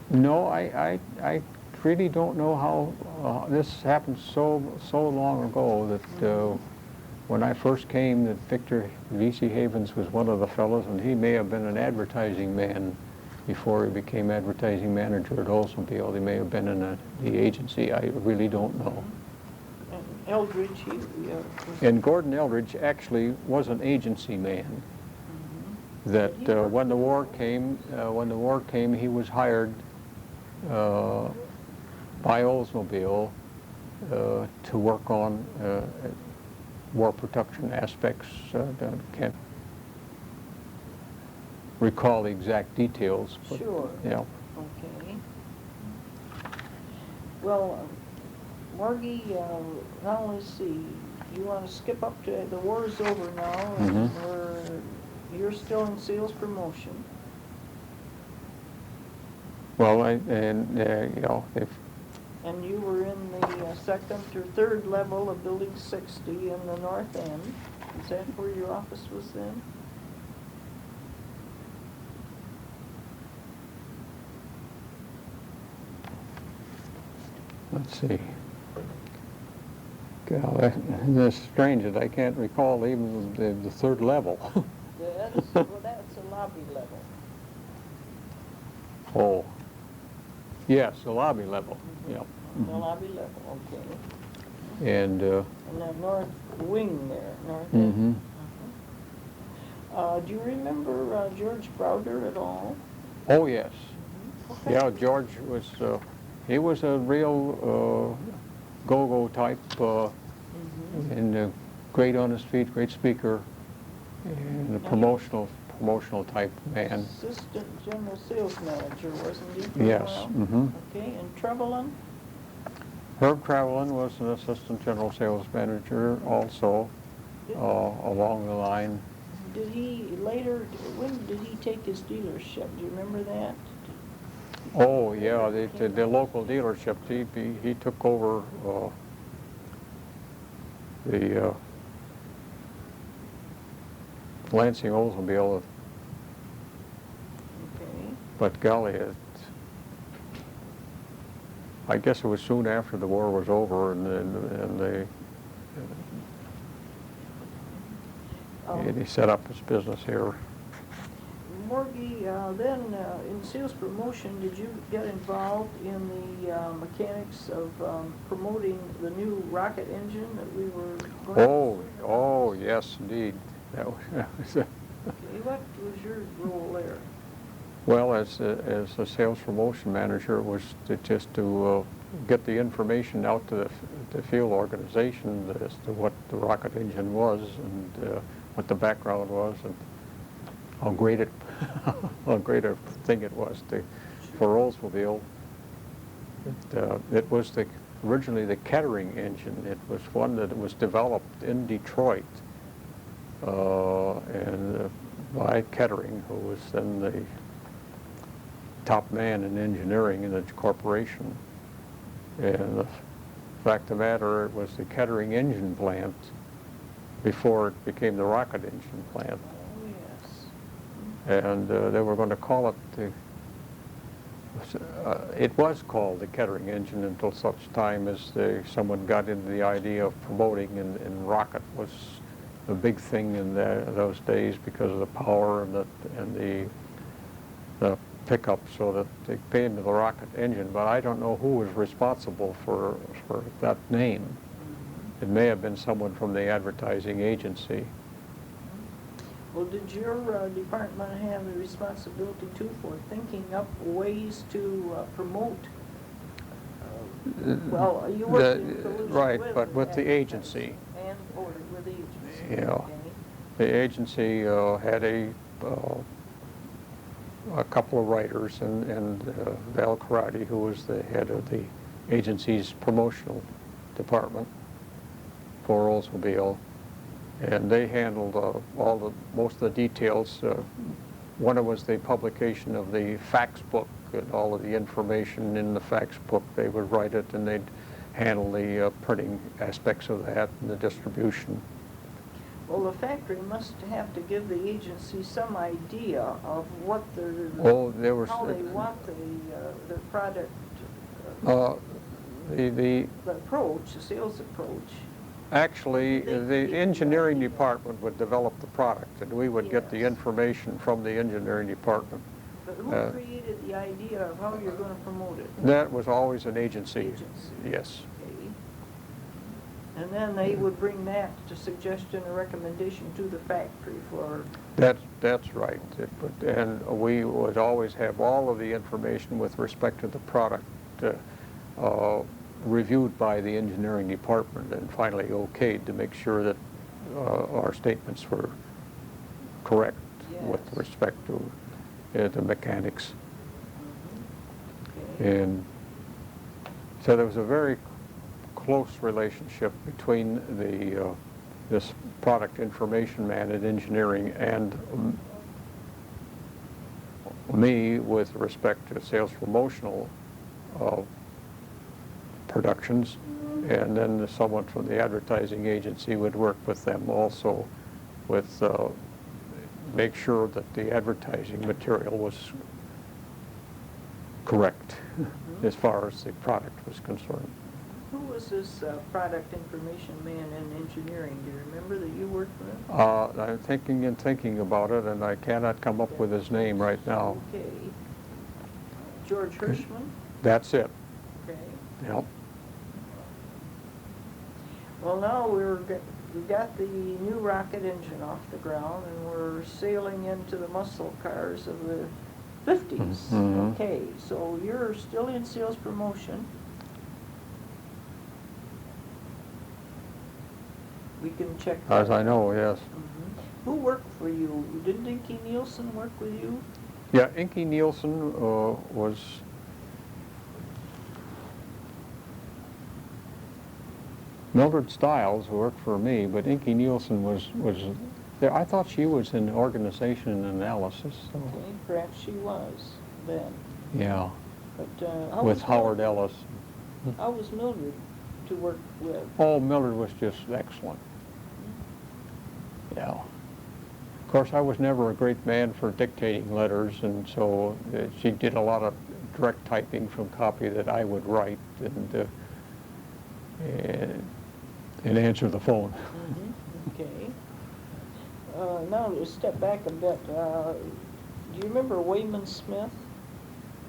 No, I really don't know how this happened so long ago that when I first came, that Victor V.C. Havens was one of the fellows, and he may have been an advertising man before he became advertising manager at Oldsmobile. He may have been in the agency. I really don't know. And Eldridge, he was... And Gordon Eldridge actually was an agency man. That when the war came, he was hired by Oldsmobile to work on war protection aspects. I can't recall the exact details. But, Sure. yeah. Okay. Well, Margie, now let's see. You want to skip up to the war's over now, and you're still in sales promotion. Well, you know, if And you were in the second or third level of Building 60 in the north end. Is that where your office was then? let's see. God, that's strange that I can't recall even the third level. That's a lobby level. Oh, yes, the lobby level. Yeah. The lobby level, okay. And And the north wing there, north mhm. end. Do you remember George Browder at all? Oh yes. Okay. Yeah, George was. He was a real go-go type, and great on his feet, great speaker, and a promotional type man. Assistant General Sales Manager, wasn't he? for a Yes. while? Mm-hmm. Okay, and Trevelyan? Herb Travelin was an assistant general sales manager also, along the line. Did he later, when did he take his dealership? Do you remember that? Oh yeah, the local dealership. He took over the Lansing Oldsmobile. Okay. But golly, I guess it was soon after the war was over, and he set up his business here. Morgie, then in sales promotion, did you get involved in the mechanics of promoting the new rocket engine that we were going to? Oh, yes, indeed. That was, Okay, what was your role there? well, as a sales promotion manager, it was just to get the information out to the field organization as to what the rocket engine was and what the background was and how great a thing it was for Oldsmobile. It was originally the Kettering engine. It was one that was developed in Detroit and by Kettering, who was then the top man in engineering in the corporation. And the fact of the matter, it was the Kettering engine plant before it became the rocket engine plant. Oh, yes. And they were going to call it it was called the Kettering engine until such time as someone got into the idea of promoting, and rocket was a big thing in those days because of the power and the pickup, so that they came to the rocket engine. But I don't know who was responsible for that name. It may have been someone from the advertising agency. Well, did your department have the responsibility too for thinking up ways to promote? Well, you worked in collusion right, with but with the advertising agency. And with the agency. Yeah. Okay. The agency had a couple of writers, and Val Karate, who was the head of the agency's promotional department for Oldsmobile, and they handled most of the details. One was the publication of the fax book, and all of the information in the fax book. They would write it, and they'd handle the printing aspects of that and the distribution. Well, the factory must have to give the agency some idea of what how they want their product, the approach, the sales approach. Actually, the engineering department would develop the product, and we would get the Yes. information from the engineering department. But who created the idea of how you're going to promote it? That was always an agency. Agency. Yes. Okay. And then they would bring that to suggestion or recommendation to the factory for... That's right. And we would always have all of the information with respect to the product reviewed by the engineering department and finally okayed to make sure that our statements were correct with Yes. respect to the mechanics. Okay. And so there was a very close relationship between this product information man at engineering and me with respect to sales promotional productions, and then someone from the advertising agency would work with them also with make sure that the advertising material was correct as far as the product was concerned. Who was this product information man in engineering? Do you remember that you worked with? I'm thinking about it, and I cannot come up with his name right now. Okay. George Hirschman? That's it. Okay. Yep. Well, now we got the new rocket engine off the ground, and we're sailing into the muscle cars of the 50s. Mhm. Okay, so you're still in sales promotion. We can check that. As I know, yes. Mhm. Who worked for you? Didn't Inky Nielsen work with you? Yeah, Inky Nielsen was Mildred Stiles, who worked for me, but Inky Nielsen was there. I thought she was in organization and analysis. So. Okay, perhaps she was then. Yeah, But how with was Howard Mildred? Ellis. How was Mildred to work with? Oh, Mildred was just excellent. Yeah. Of course, I was never a great man for dictating letters, and so she did a lot of direct typing from copy that I would write and answer the phone. Mm-hmm. Okay. Now to step back a bit, do you remember Wayman Smith?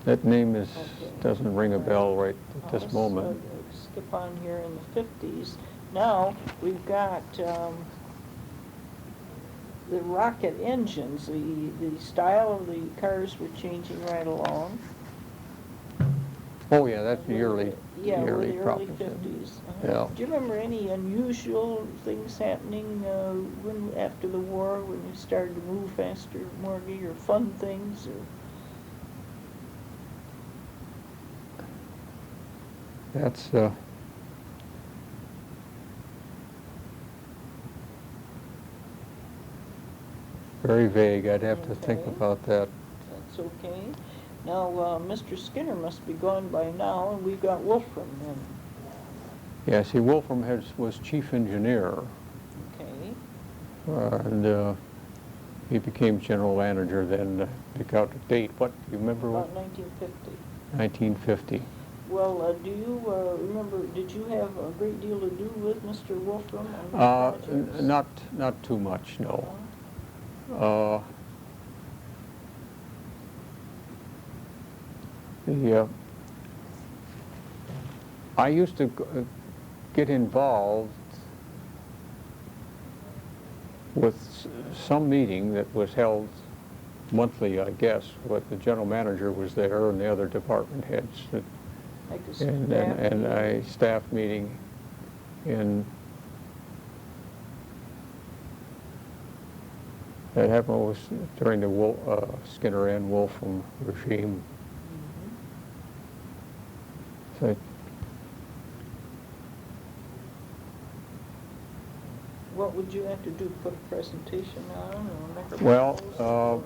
That name Okay. doesn't ring a bell right at this Let's, moment. skip on here in the 50s. Now we've got the rocket engines. The style of the cars were changing right along. Oh yeah, that's the early Yeah, we're early the early problems. 50s. Yeah. Do you remember any unusual things happening after the war when you started to move faster, Morgie, or fun things? Or That's, very vague. I'd have to think Okay. about that. That's okay. Now, Mr. Skinner must be gone by now, and we've got Wolfram then. Yeah, see, Wolfram was chief engineer, Okay. and he became general manager then. Pick out the date. What, do you remember what? About 1950. 1950. Well, do you remember, did you have a great deal to do with Mr. Wolfram on these projects? Not too much, no. I used to get involved with some meeting that was held monthly, I guess, but the general manager was there and the other department heads. Like a And staff meeting? a staff meeting in, that happened was during the Skinner and Wolfram regime. So, What would you have to do, put a presentation on or make a well, proposal?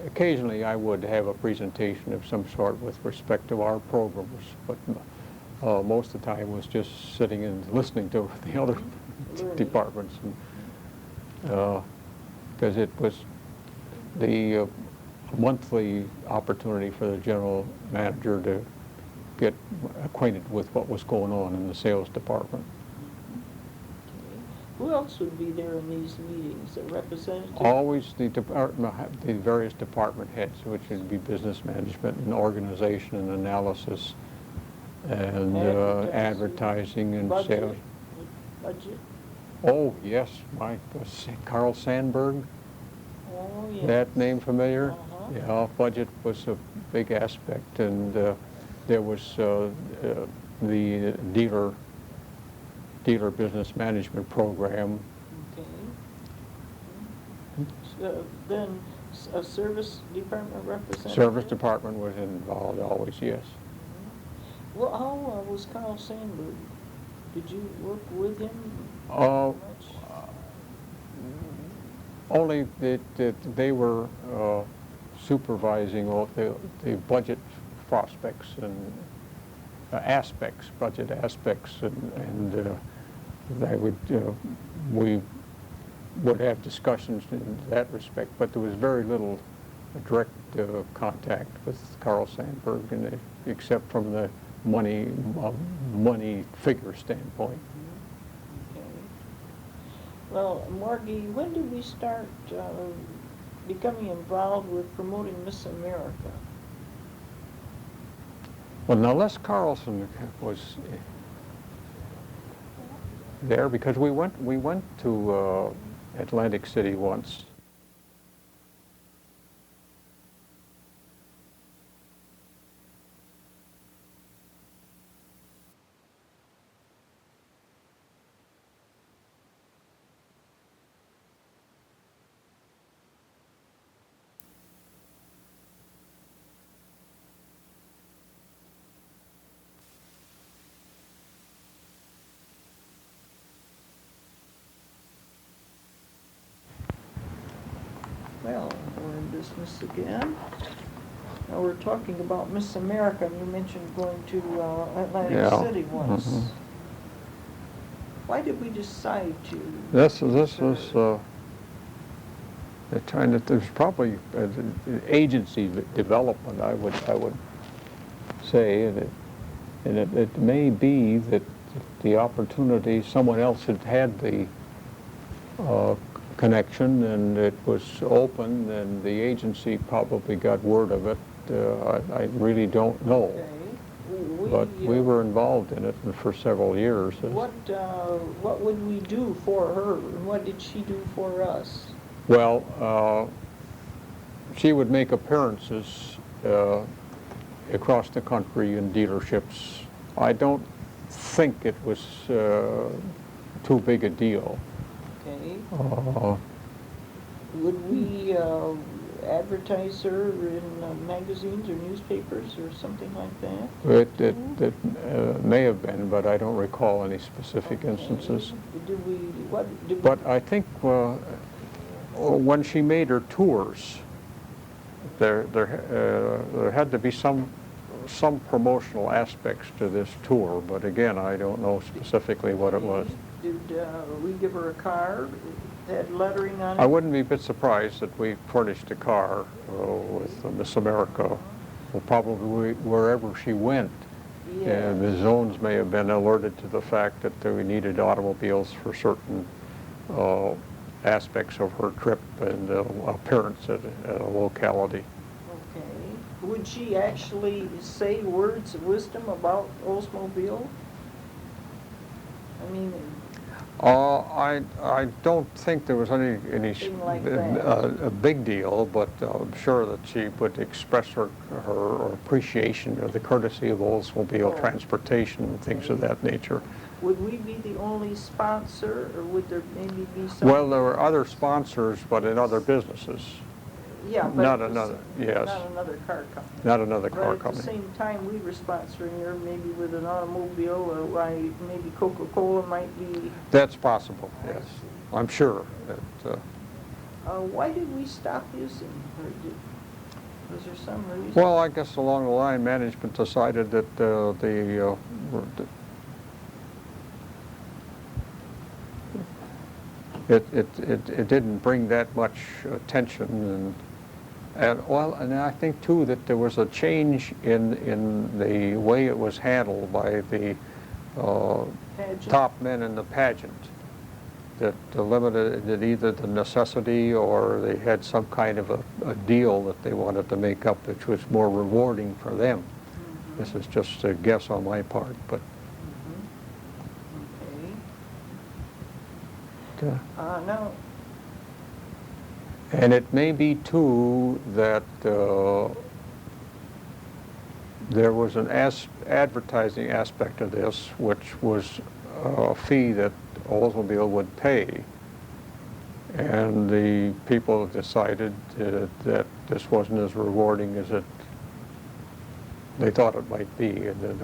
occasionally I would have a presentation of some sort with respect to our programs, but most of the time was just sitting and listening to the other Learning. departments, because it was the monthly opportunity for the general manager to get acquainted with what was going on in the sales department. Okay. Who else would be there in these meetings? A representative? Always the various department heads, which would be business management and organization and analysis and advertising and Budget? sales. Budget? Oh, yes, Carl Sandburg, Oh, yes. that name familiar? Uh-huh. Yeah, budget was a big aspect, and there was the dealer business management program. Okay. So then a service department representative? Service department was involved always, yes. Well, how was Carl Sandburg? Did you work with him Uh, much? Only that they were supervising all the budget prospects and budget aspects, and we would have discussions in that respect, but there was very little direct contact with Carl Sandburg, except from the money figure standpoint. Okay. Well, Margie, when did we start becoming involved with promoting Miss America? Well, now Les Carlson was there because we went to Atlantic City once. Well, we're in business again. Now we're talking about Miss America, and you mentioned going to Atlantic Yeah. City once. Mhm. Why did we decide to? This was the time that there's probably agency development, I would say, and it may be that the opportunity, someone else had the connection, and it was open, and the agency probably got word of it. I really don't know, Okay. but we were involved in it for several years. What would we do for her, and what did she do for us? Well, she would make appearances across the country in dealerships. I don't think it was too big a deal. Okay. Uh, Would we advertiser in magazines or newspapers or something like that? It may have been, but I don't recall any specific Okay. instances. Did we? But I think when she made her tours, there had to be some promotional aspects to this tour, but again, I don't know specifically what it was. Did we give her a car that had lettering on it? I wouldn't be a bit surprised that we furnished a car with Miss America, well, probably wherever she went. Yes. And the zones may have been alerted to the fact that we needed automobiles for certain aspects of her trip and appearance at a locality. Okay. Would she actually say words of wisdom about Oldsmobile? I mean, I don't think there was any like that. a big deal, but I'm sure that she would express her appreciation of the courtesy of Oldsmobile transportation and things of that nature. would we be the only sponsor, or would there maybe be some? Well, there were other sponsors, but in other businesses. Yeah, but Not another, yes. Not another car company. Not another car But at the company. same time, we were sponsoring her, maybe with an automobile, or why maybe Coca-Cola might be. That's possible, yes. I'm sure that. Why did we stop using her? Was there some reason? Well, I guess along the line, management decided that it didn't bring that much attention, and I think too that there was a change in the way it was handled by the top men in the pageant, that limited either the necessity or they had some kind of a deal that they wanted to make up, which was more rewarding for them. Mm-hmm. This is just a guess on my part, but. Okay. No. And it may be too that there was an advertising aspect of this, which was a fee that Oldsmobile would pay, and the people decided that this wasn't as rewarding as they thought it might be, and then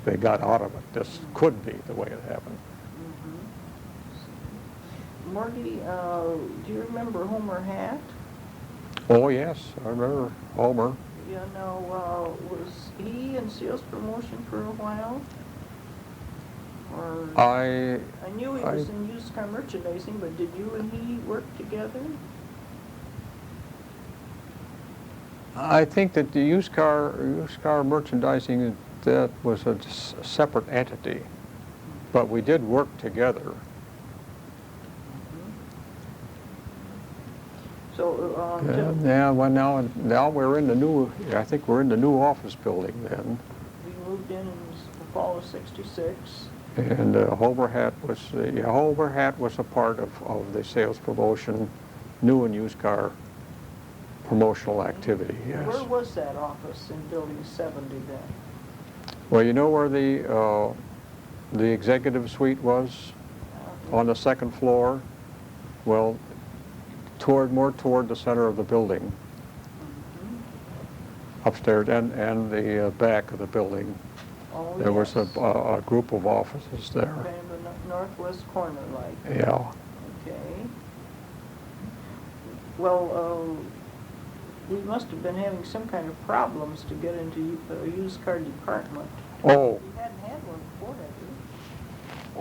they got out of it. This could be the way it happened. Morty, do you remember Homer Hat? Oh yes, I remember Homer. You know, was he in sales promotion for a while? Or I knew he was in used car merchandising, but did you and he work together? I think that the used car merchandising, that was a separate entity, but we did work together. So, yeah, well now we're in the new, I think we're in the new office building then. we moved in the fall of '66. And Homer Hat was a part of the sales promotion, new and used car promotional activity, yes. Where was that office in Building 70 then? Well, you know where the executive suite was? On the second floor? Well, more toward the center of the building, upstairs, and the back of the building. Oh, There yes. was a group of offices there. Kind of a northwest corner, like. Yeah. Okay. Well, we must have been having some kind of problems to get into a used car department. Oh. We hadn't had one before, had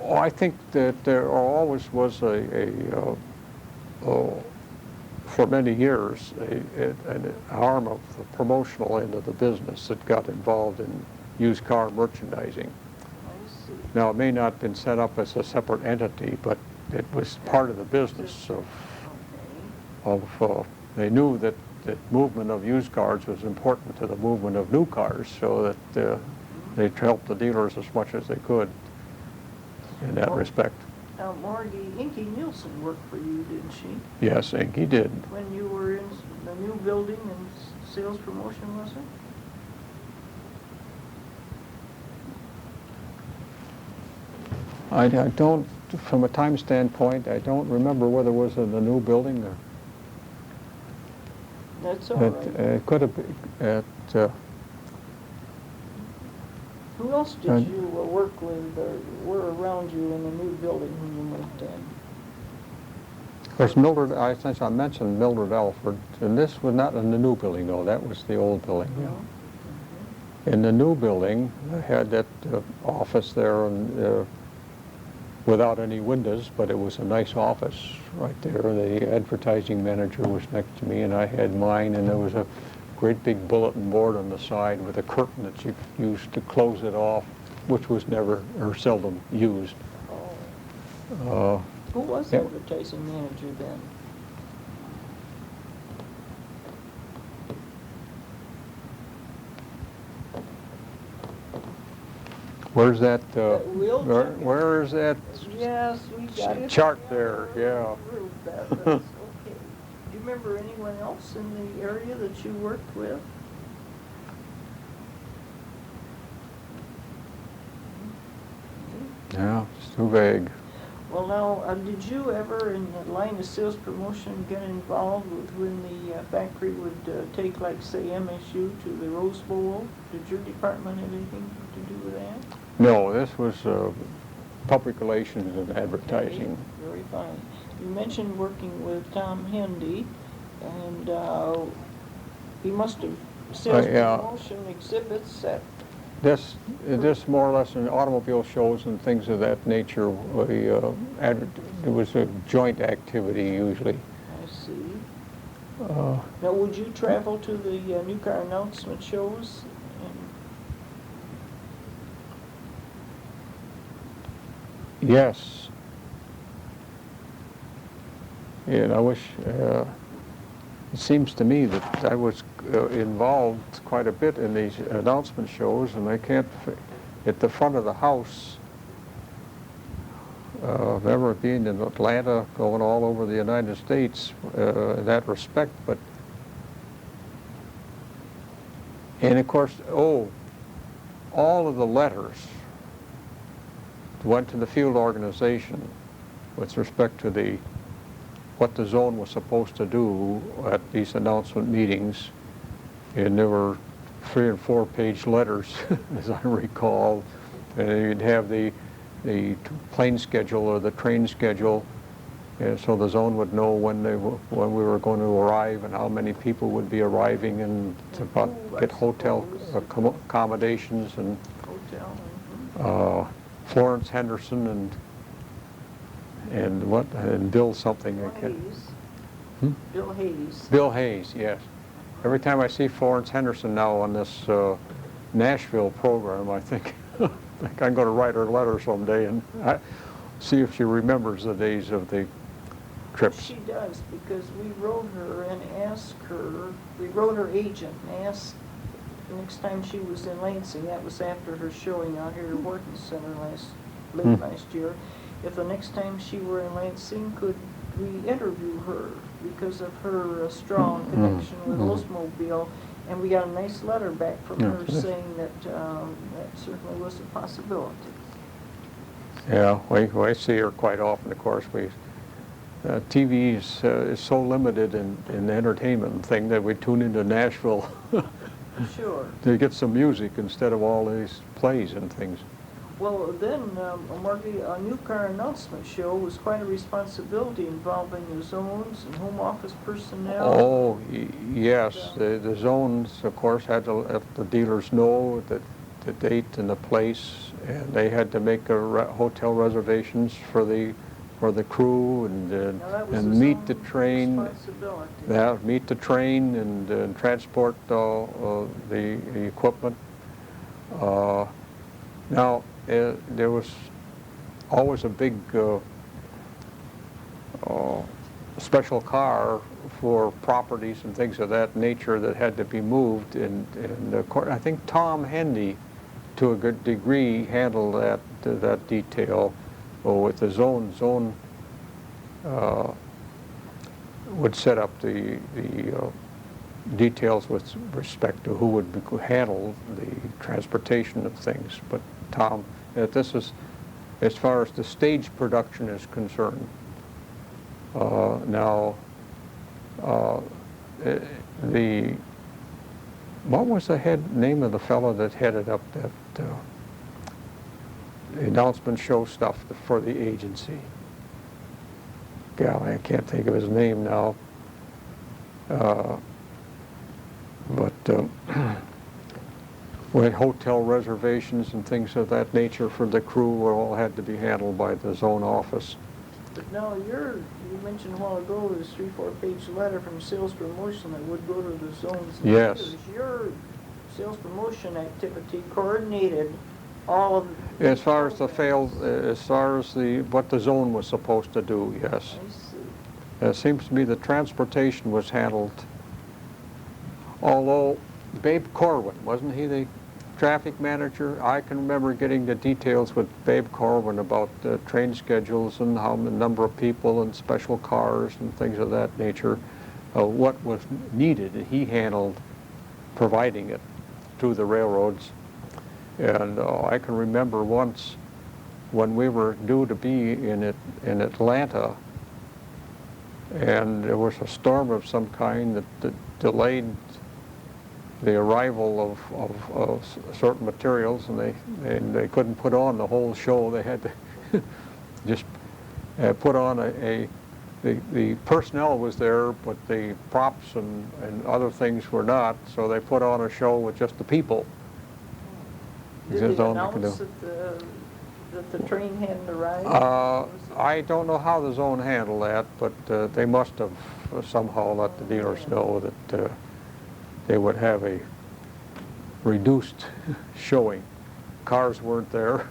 we? Oh, I think that there always was for many years, an arm of the promotional end of the business that got involved in used car merchandising. I see. Now, it may not have been set up as a separate entity, but it was part of the business they knew that the movement of used cars was important to the movement of new cars, so that they helped the dealers as much as they could in that respect. Now, Margie, Inky Nielsen worked for you, didn't she? Yes, Inky did. When you were in the new building and sales promotion, was it? I don't, from a time standpoint, I don't remember whether it was in the new building or. That's all It right. could have been Who else did and- you work with or were around you in the new building when you moved in? of course, Mildred, since I mentioned Mildred Alford, and this was not in the new building, though. That was the old building. No? Yeah. In the new building, I had that office there and without any windows, but it was a nice office right there. The advertising manager was next to me, and I had mine, and there was a great big bulletin board on the side with a curtain that you used to close it off, which was never or seldom used. Oh. Who was the yeah. advertising manager then? Where's that? We'll check it. Where is that Yes, we got it. chart there? Yeah. Approved that, that's okay. Do you remember anyone else in the area that you worked with? Yeah, it's too vague. Well, now, did you ever, in the line of sales promotion, get involved with when the factory would take, like, say, MSU to the Rose Bowl? Did your department have anything to do with that? No, this was public relations and advertising. Okay, very fine. You mentioned working with Tom Hendy, and he must have sales yeah. promotion exhibits at. This more or less in automobile shows and things of that nature. It was a joint activity usually. I see. Now, would you travel to the new car announcement shows? Yes. Yeah, and I wish, it seems to me that I was involved quite a bit in these announcement shows, and I can't, at the front of the house, remember being in Atlanta, going all over the United States in that respect, but, and of course, all of the letters went to the field organization with respect to what the zone was supposed to do at these announcement meetings, and there were 3- and 4-page letters, as I recall, and you'd have the plane schedule or the train schedule, and so the zone would know when we were going to arrive and how many people would be arriving, and get hotel accommodations and Hotel. Florence Henderson and Bill something. Bill I can't. Hayes. Bill Hayes. Bill Hayes, yes. Every time I see Florence Henderson now on this Nashville program, I think I'm going to write her a letter someday and see if she remembers the days of the trips. She does, because we wrote her and asked her, we wrote her agent and asked the next time she was in Lansing, that was after her showing out here at Wharton Center late last year, if the next time she were in Lansing, could we interview her because of her strong connection with Oldsmobile, and we got a nice letter back from her saying that that certainly was a possibility. Yeah, I see her quite often, of course. TV is so limited in the entertainment thing that we tune into Nashville Sure. to get some music instead of all these plays and things. Well, then, Margie, a new car announcement show was quite a responsibility involving the zones and home office personnel. Oh, yes. The zones, of course, had to let the dealers know the date and the place, and they had to make hotel reservations for the crew and meet the train. Yeah, meet the train and transport the equipment. Now, there was always a big special car for properties and things of that nature that had to be moved, and I think Tom Hendy, to a good degree, handled that detail with the zone would set up the details with respect to who would handle the transportation of things. But Tom, this is as far as the stage production is concerned. Now, what was the name of the fellow that headed up that the announcement show stuff for the agency? Golly, I can't think of his name now. When hotel reservations and things of that nature for the crew all had to be handled by the zone office. But now you mentioned a while ago this 3-4 page letter from sales promotion that would go to the zones. And Yes. dealers. Your sales promotion activity coordinated all of As far as what the zone was supposed to do, yes. I see. It seems to me the transportation was handled, although Babe Corwin, wasn't he the traffic manager? I can remember getting the details with Babe Corwin about the train schedules and how the number of people and special cars and things of that nature. What was needed, he handled providing it to the railroads. And I can remember once when we were due to be in Atlanta, and there was a storm of some kind that delayed the arrival of certain materials, and they couldn't put on the whole show. They had to just put on the personnel was there, but the props and other things were not, so they put on a show with just the people. Did That's they all they could announce do. that the train hadn't arrived? I don't know how the zone handled that, but they must have somehow let the dealers know that they would have a reduced showing. Cars weren't there.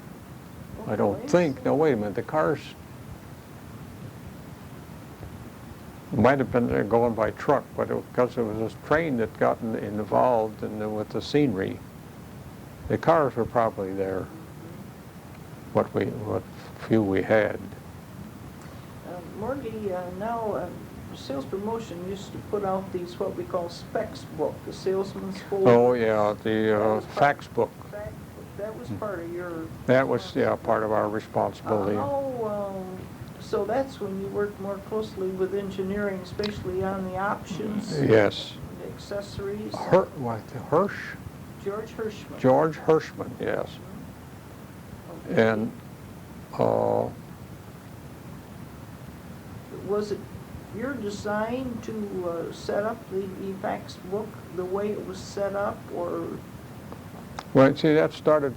I don't think. No, wait a minute. The cars might have been going by truck, but because it was this train that got involved with the scenery, the cars were probably there. What few we had. Morgie, now sales promotion used to put out these what we call specs book, the salesman's folder. Oh yeah, the fax book. That was part of your. That was part of our responsibility. So that's when you worked more closely with engineering, especially on the options. Yes. The accessories. Hirsch? George Hirschman. George Hirschman, yes. Okay. And was it your design to set up the fax book the way it was set up, or? Well, see, that started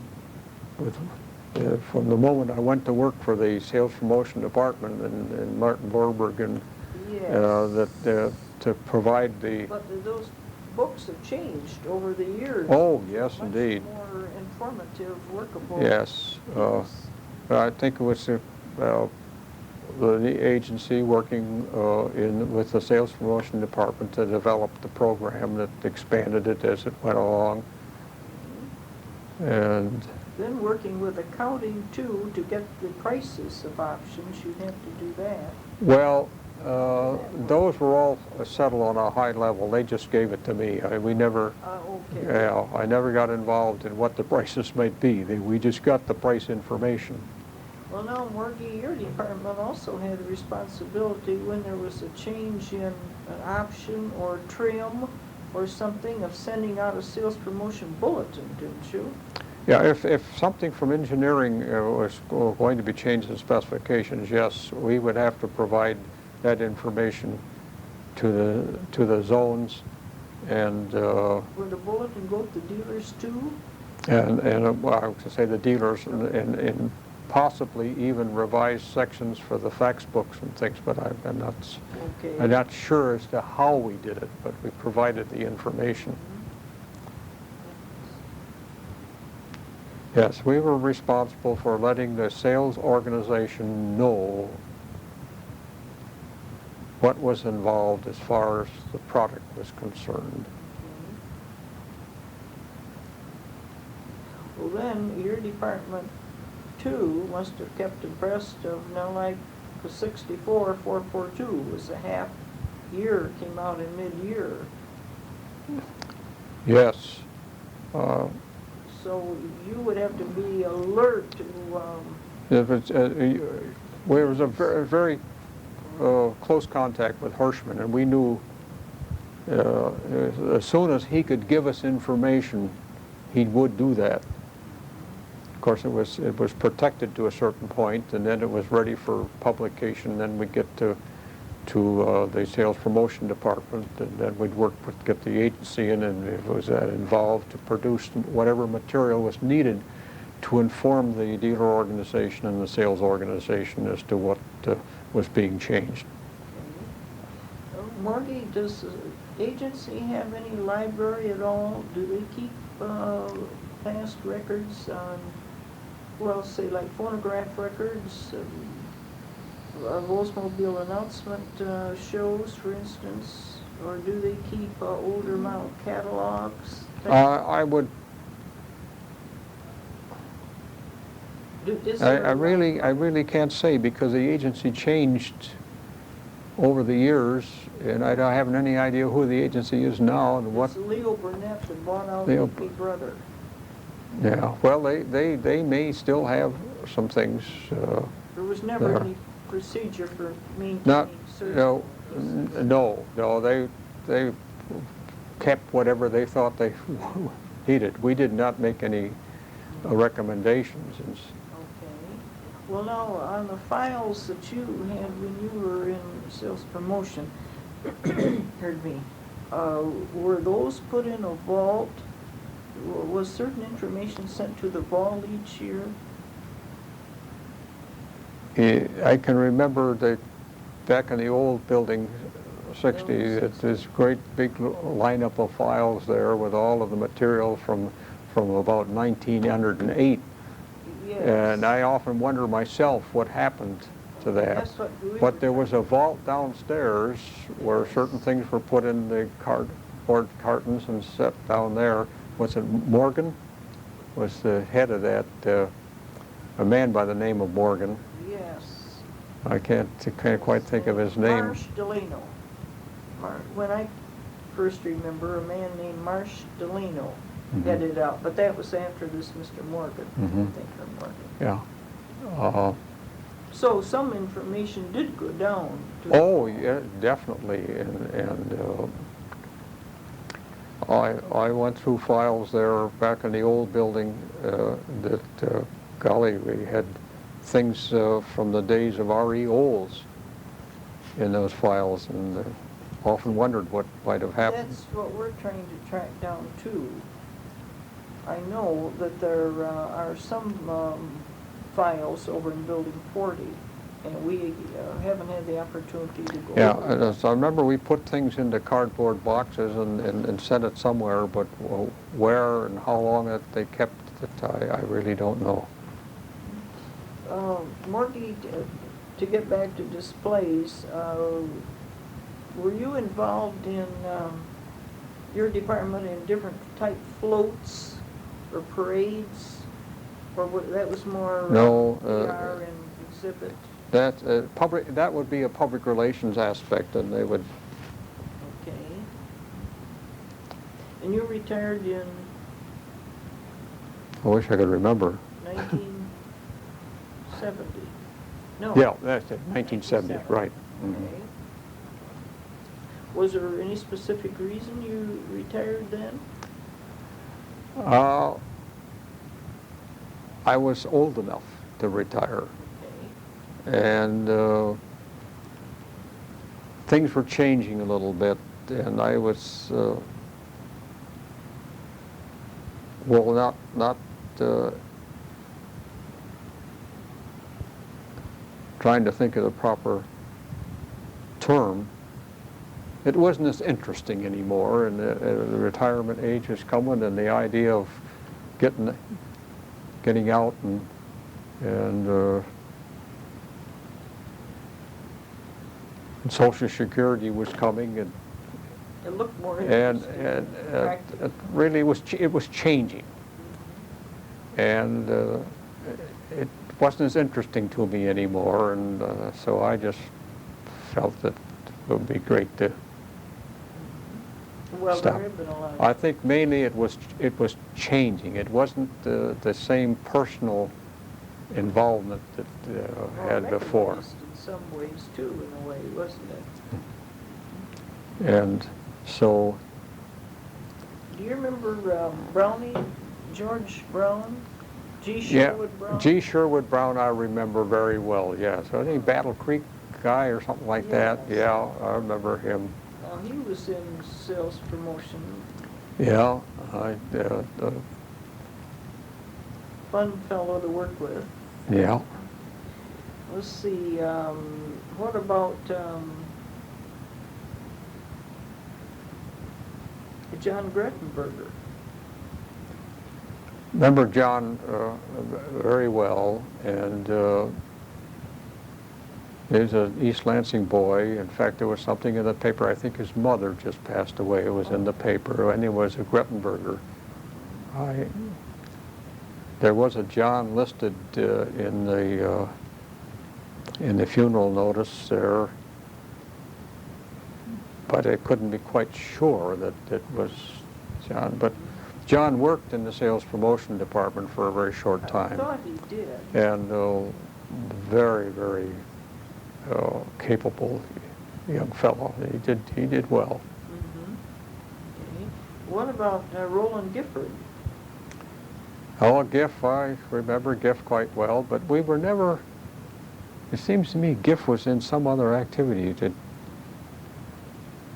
with from the moment I went to work for the sales promotion department in Martin Borberg, and Yes. To provide the. But those books have changed over the years. Oh yes, indeed. Much more informative, workable. Yes. I think it was the agency working with the sales promotion department to develop the program that expanded it as it went along. And Then working with accounting too to get the prices of options, you'd have to do that. well, those were all settled on a high level. They just gave it to me. We never. Okay. Yeah, I never got involved in what the prices might be. We just got the price information. Well, now, Morgie, your department also had a responsibility when there was a change in an option or trim or something of sending out a sales promotion bulletin, didn't you? Yeah, if something from engineering was going to be changed in specifications, yes, we would have to provide that information to the zones, and Would the bulletin go to dealers too? well, I was going to say the dealers and possibly even revised sections for the fax books and things, but I'm not sure as to how we did it, but we provided the information. Yes, we were responsible for letting the sales organization know what was involved as far as the product was concerned. Well, then, your department too must have kept abreast of, now like the 64 442 was a half year, came out in mid-year. Yes. So you would have to be alert to, If it's, there was a very close contact with Hirschman, and we knew as soon as he could give us information, he would do that. Of course, it was protected to a certain point, and then it was ready for publication. Then we get to the sales promotion department, and then we'd get the agency in, and it was involved to produce whatever material was needed to inform the dealer organization and the sales organization as to what was being changed. Marty, does the agency have any library at all? Do they keep past records on, well, say like phonograph records of Oldsmobile announcement shows, for instance? Or do they keep older model catalogs? I would. I really can't say, because the agency changed over the years, and I don't have any idea who the agency is now and what. It's Leo Burnett that bought out Leo, Big Brother. Yeah, well, they may still have some things. There was never there. any procedure for maintaining Not, certain. no, they kept whatever they thought they needed. We did not make any recommendations. Okay. Well, now, on the files that you had when you were in sales promotion, heard me, were those put in a vault? Was certain information sent to the vault each year? I can remember that back in the old building, 60, this great big lineup of files there with all of the material from about 1908. Yes. And I often wonder myself what happened to that. That's what we But were there was a vault downstairs where certain things were put in the cardboard cartons and set down there. Was it Morgan? Was the head of that, a man by the name of Morgan. Yes. I can't quite think of his name. Marsh Delano. When I first remember, a man named Marsh Delano headed it out, but that was after this Mr. Morgan. I think of Morgan. Yeah. So some information did go down. Oh, yeah, definitely. And I went through files there back in the old building that, golly, we had things from the days of R.E. Olds in those files, and often wondered what might have happened. That's what we're trying to track down too. I know that there are some files over in Building 40, and we haven't had the opportunity to go over them. So I remember we put things into cardboard boxes and sent it somewhere, but where and how long that they kept it, I really don't know. Morty, to get back to displays, were you involved in your department in different type floats or parades, or that was more No, PR and exhibit? That would be a public relations aspect, and they would. Okay. And you retired in I wish I could remember. 1970? No. Yeah, that's it, 1970, right. Okay. Was there any specific reason you retired then? I was old enough to retire, Okay. and things were changing a little bit, and I was, well, not trying to think of the proper term. It wasn't as interesting anymore, and the retirement age was coming, and the idea of getting out and Social Security was coming, and It looked more and interesting. it really was changing, and it wasn't as interesting to me anymore, and so I just felt that it would be great to Well, stop. there have been a lot of... I think mainly it was changing. It wasn't the same personal involvement that had before. Recognized in some ways too, in a way, wasn't it? And So, Do you remember Brownie, George Brown? G. yeah, Sherwood Brown? G. Sherwood Brown I remember very well, yes. I think Battle Creek guy or something like that. Yes. Yeah, I remember him. He was in sales promotion. Yeah, Fun fellow to work with. yeah. Let's see, what about John Grettenberger? Remember John very well, and he's an East Lansing boy. In fact, there was something in the paper. I think his mother just passed away. It was in the paper, and he was a Grettenberger. There was a John listed in the funeral notice there, but I couldn't be quite sure that it was John. But John worked in the sales promotion department for a very short time. I thought he did. And very, very capable young fellow. He did well. Mm-hmm. Okay. What about Roland Gifford? Oh, Giff, I remember Giff quite well, but we were never, it seems to me Giff was in some other activity.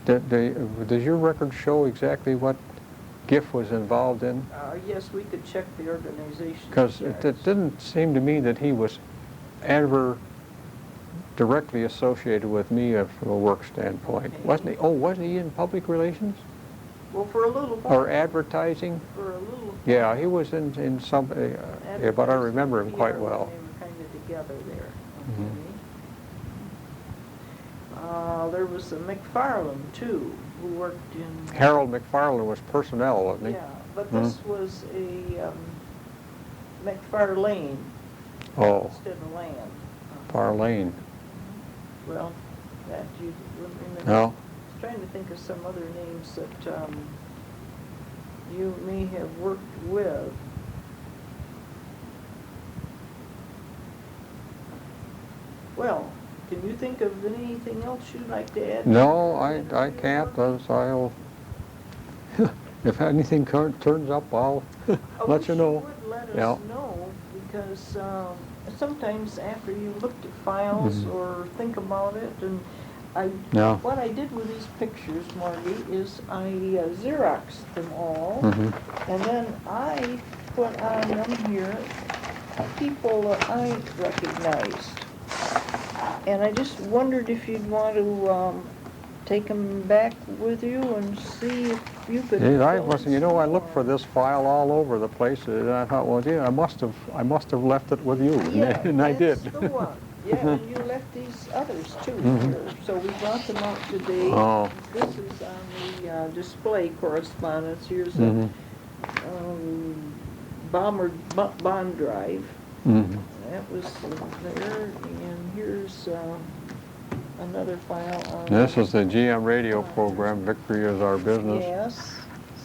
Does your record show exactly what Giff was involved in? Yes, we could check the organization. Because it didn't seem to me that he was ever directly associated with me from a work standpoint. Okay. Wasn't he? Oh, wasn't he in public relations? Well, for a little while. Or advertising? For a little while. Yeah, he was in some, yeah, but I remember him quite well. They were kind of together there. Mhm. Okay. There was a McFarland, too, who worked in... Harold McFarland was personnel, wasn't he? Yeah, but this was a McFarlane Oh, instead of Land. Farlane. Well, that you remember. No? I was trying to think of some other names that you may have worked with. Well, can you think of anything else you'd like to add? No, I can't, I'll, if anything turns up, I'll let you know. Would let Yeah. us know, because sometimes after you looked at files Mhm. or think about it, and Yeah. what I did with these pictures, Margie, is I Xeroxed them all, Mhm. and then I put on them here people that I recognized. And I just wondered if you'd want to take them back with you and see if you could... Yeah, I fill in wasn't, I looked for some this file all over the place, and I thought, well, yeah, I must have left it with you, Yeah, and I did. that's the one. Yeah, and you left these others too Mhm. here. So we brought them out today. Oh. This is on the display correspondence. Here's Mhm. a bond drive. Mhm. That was there, and here's another file on... This is the GM radio program, Victory is Our Business. Yes.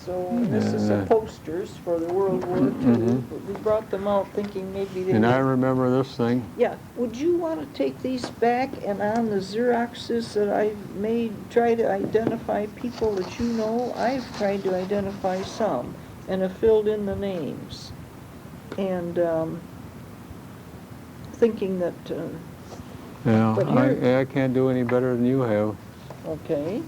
So this is some And, posters for the World War II. Mhm. We brought them out thinking maybe they And I would... remember this thing. Yeah, would you want to take these back and on the Xeroxes that I've made, try to identify people that you know? I've tried to identify some and have filled in the names. And thinking that, Yeah, But here- I can't do any better than you have. okay.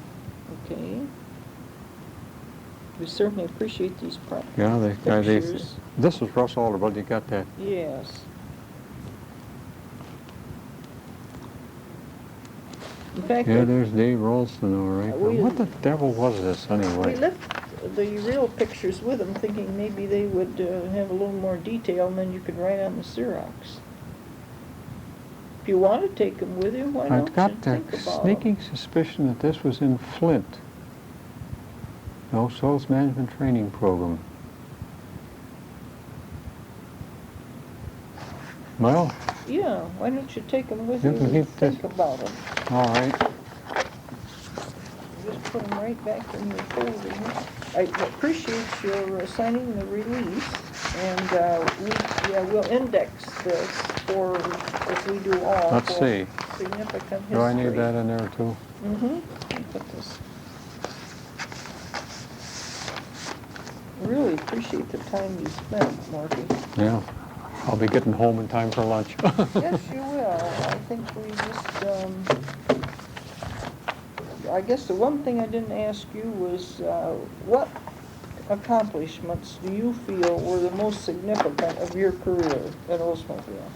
We certainly appreciate these Yeah, pictures. this is Russ Alderville, you got that? Yes. In fact, Yeah, there's Dave Ralston, all right. We- What the devil was this, we anyway? left the real pictures with them, thinking maybe they would have a little more detail, and then you could write on the Xerox. If you want to take them with you, why don't I've you got a think about sneaking suspicion that this was in Flint. No, Sales Management Training Program. Well, them? Yeah, why don't you take them with you You can and keep this. think about them? all right. Just put them right back in your folder here. I appreciate your signing the release, and we'll index this for, if we do all. Let's for see. Significant history. Do I need that in there too? Mm-hmm. Put this. Really appreciate the time you spent, Marty. Yeah, I'll be getting home in time for lunch. Yes, you will. I think we just, I guess the one thing I didn't ask you was, what accomplishments do you feel were the most significant of your career at Oldsmobile?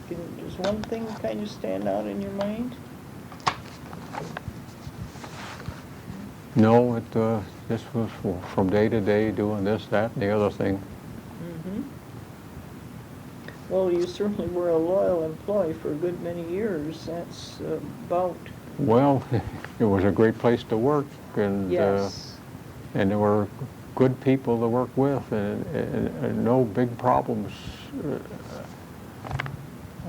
Does one thing kind of stand out in your mind? No, this was from day to day, doing this, that, and the other thing. Mm-hmm. Well, you certainly were a loyal employee for a good many years. That's about... Well, it was a great place to work, and Yes. And there were good people to work with, and no big problems.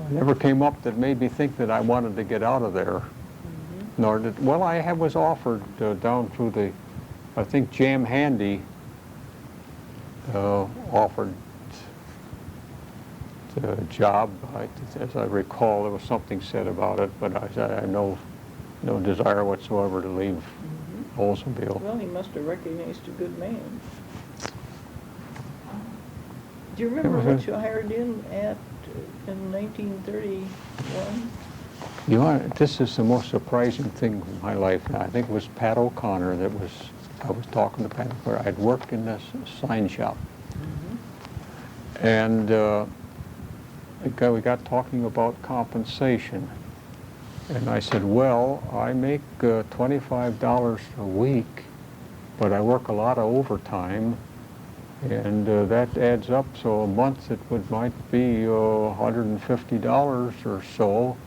Never came up that made me think that I wanted to get out of there. Mm-hmm. Nor did, well, I was offered down through the, I think Jam Handy offered the job. As I recall, there was something said about it, but I had no desire whatsoever to leave Mm-hmm. Oldsmobile. Well, he must have recognized a good man. Do you remember what you hired in 1931? You know, this is the most surprising thing in my life. I think it was Pat O'Connor I was talking to Pat O'Connor. I'd worked in this sign shop. Mm-hmm. And we got talking about compensation. And I said, well, I make $25 a week, but I work a lot of overtime, and that adds up, so a month might be $150 or so.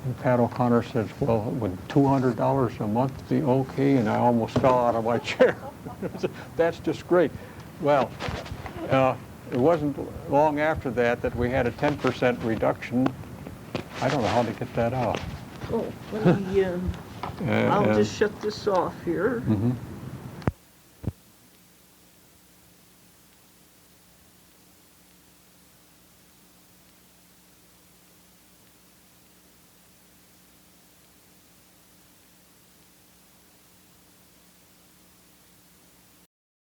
And Pat O'Connor says, well, would $200 a month be okay? And I almost fell out of my chair. That's just great. Well, it wasn't long after that we had a 10% reduction. I don't know how to get that out. Oh, let me, I'll just shut this off here. Mm-hmm.